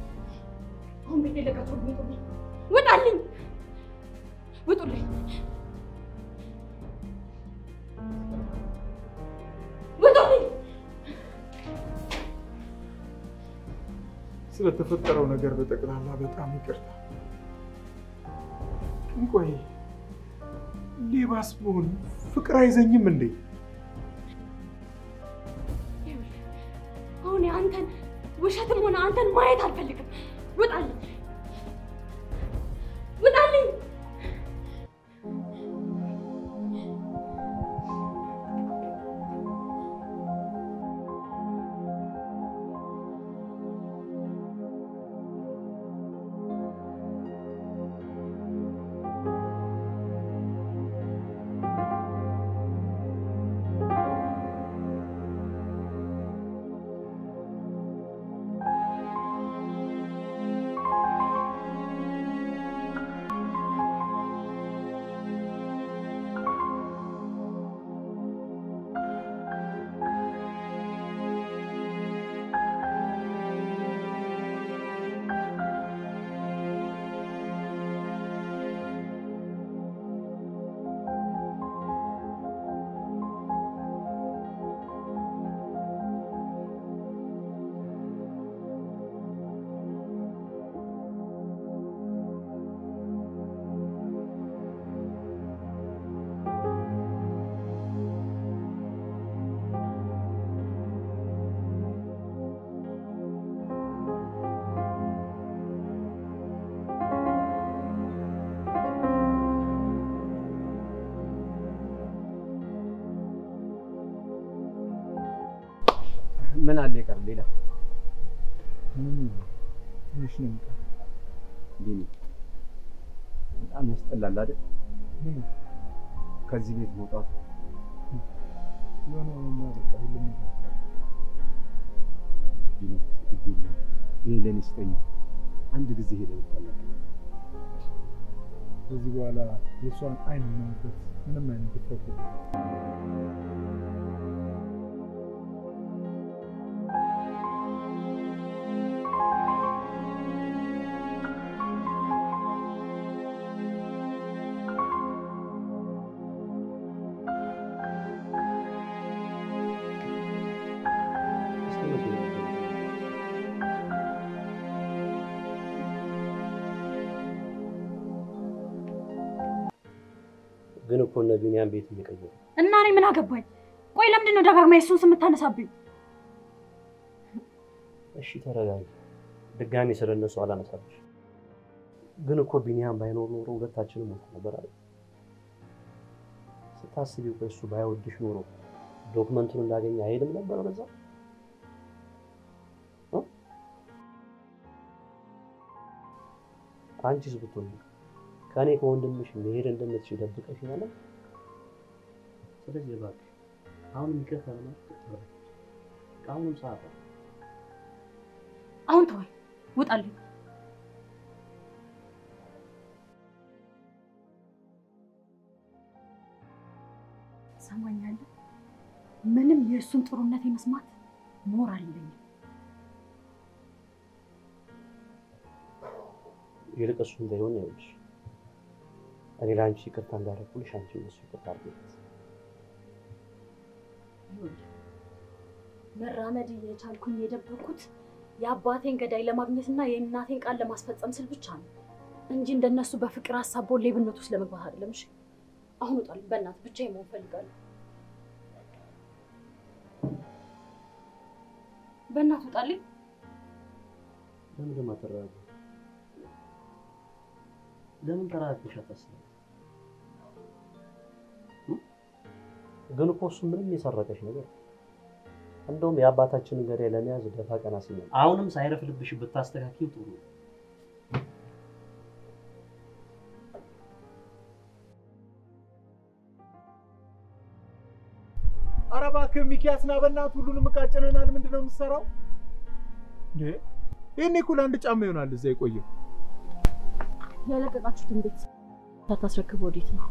አሁን ቤት የለቀቀው ውጣልኝ፣ ውጡልኝ፣ ውጡልኝ። ስለተፈጠረው ነገር በጠቅላላ በጣም ይቅርታ። ቆይ ሌባስ ብሆን ፍቅር አይዘኝም እንዴ? አሁን አንተን ውሸትም ሆነ አንተን ማየት አልፈልግም። ውጣልኝ፣ ውጣልኝ። ነው የሚቀር። ቢኒ በጣም ያስጠላል አይደል? ምን ከዚህ ቤት መውጣት የሆነ በቃ ሁሉም ነገር ቢኒ እድል ይሄ ለኔ ስጠኝ። አንድ ጊዜ ሄደህ ብታለቅ ከዚህ በኋላ የሷን አይን ማየት ምንም አይነት ድፍረት ግን እኮ እነ ቢኒያም ቤት እየቀየሩ እና እኔ ምን አገባኝ? ቆይ ለምንድን ነው ደጋግማ የሱን ስም የምታነሳብኝ? እሺ ተረጋጊ። ድጋሚ ስለነሱ አላነሳብሽ። ግን እኮ ቢኒያም ባይኖር ኖሮ ሁለታችንም ሞት ነበር አይደል? ስታስቢው እኮ እሱ ባይወድሽ ኖሮ ዶክመንቱን እንዳገኘ አይሄድም ነበር ወደዛ? አንቺስ ብትሆኚ ከኔ ከወንድምሽ መሄድ እንደምትችይ ደብቀሽ ማለት ስለዚህ እባክሽ አሁን ይከፋል ማለት ነው። አሁንም ሰዓት አሁን ተወኝ፣ ውጣልኝ። ሰማኛለህ? ምንም የእሱን ጥሩነት የመስማት ሞራል የለኝም። ይልቅ እሱ እንዳይሆን ይኸውልሽ እኔ ለአንቺ ይቅርታ እንዳደረኩልሽ አንቺ ለእሱ ይቅርታ አድርጊለት። መራመድ የቻልኩኝ የደበኩት የአባቴን ገዳይ ለማግኘትና የእናቴን ቃል ለማስፈጸም ስል ብቻ ነው እንጂ እንደነሱ በፍቅር ሀሳቦ ሌብነት ውስጥ ለመግባት አይደለም። እሺ አሁን ውጣልኝ፣ በእናትህ ብቻዬን መሆን እፈልጋለሁ። በእናትህ ውጣልኝ። ለምን ማተራራቁ? ለምን ተራራቅሽ? አታስቢ። ግን እኮ እሱ ምንም የሰረቀሽ ነገር እንደውም የአባታችንን ገዳይ ለመያዝ ደፋ ቀና ሲል አሁንም ሳይረፍልብሽ ብታስተካክዪው ጥሩ ነው። ኧረ እባክህ ሚኪያስ ና በእናትህ ሁሉንም ዕቃ ጭነናል። ምንድን ነው የምትሰራው? ይሄኔ እኮ ለአንድ ጫማ ይሆናል እዛ የቆየው። ያለቀቃችሁትን ቤት ሳታስረክብ ወዴት ነው?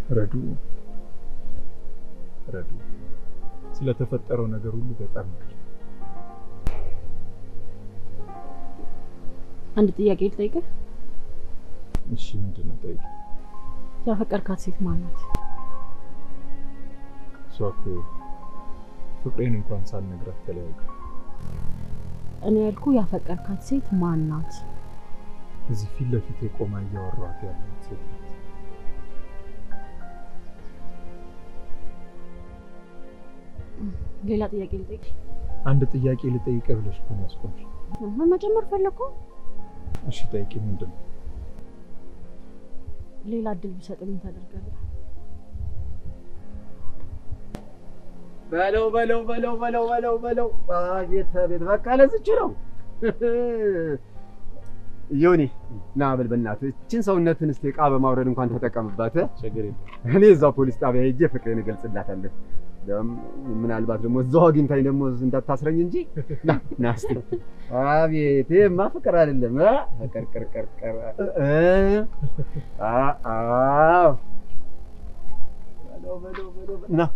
ረዱ ስለተፈጠረው ነገር ሁሉ በጣም ይቅርታ። አንድ ጥያቄ ልጠይቅህ? እሺ ምንድን ነው? ጠይቅ። ያፈቀርካት ሴት ማን ናት? እሷ እኮ ፍቅሬን እንኳን ሳልነግራት ተለያየሁ። እኔ ያልኩ ያፈቀርካት ሴት ማን ናት? እዚህ ፊት ለፊት ቆማ እያወራኋት ያለች ሴት ናት። ሌላ ጥያቄ ልጠይቅ? አንድ ጥያቄ ልጠይቅ ብለሽ እኮ ነው ያስቆምሽ። መጨመር ፈለኩ። እሺ ጠይቂ። ምንድን ነው? ሌላ እድል ቢሰጥ ምን ታደርጋለህ? በለው አቤት በቃ ለዝች ነው። ዮኒ ና በል በእናትህ እችን ሰውነትን እስቲ ዕቃ በማውረድ እንኳን ተጠቀምባት። ችግር የለም። እኔ እዛው ፖሊስ ጣቢያ ሄጄ ፍቅሬን እገልጽላታለሁ። ምናልባት ደግሞ እዛው አግኝታኝ ደግሞ እንዳታስረኝ እንጂ ና እስቲ። አቤት ይሄማ ፍቅር አይደለም። ፍቅር አዎ በለው ና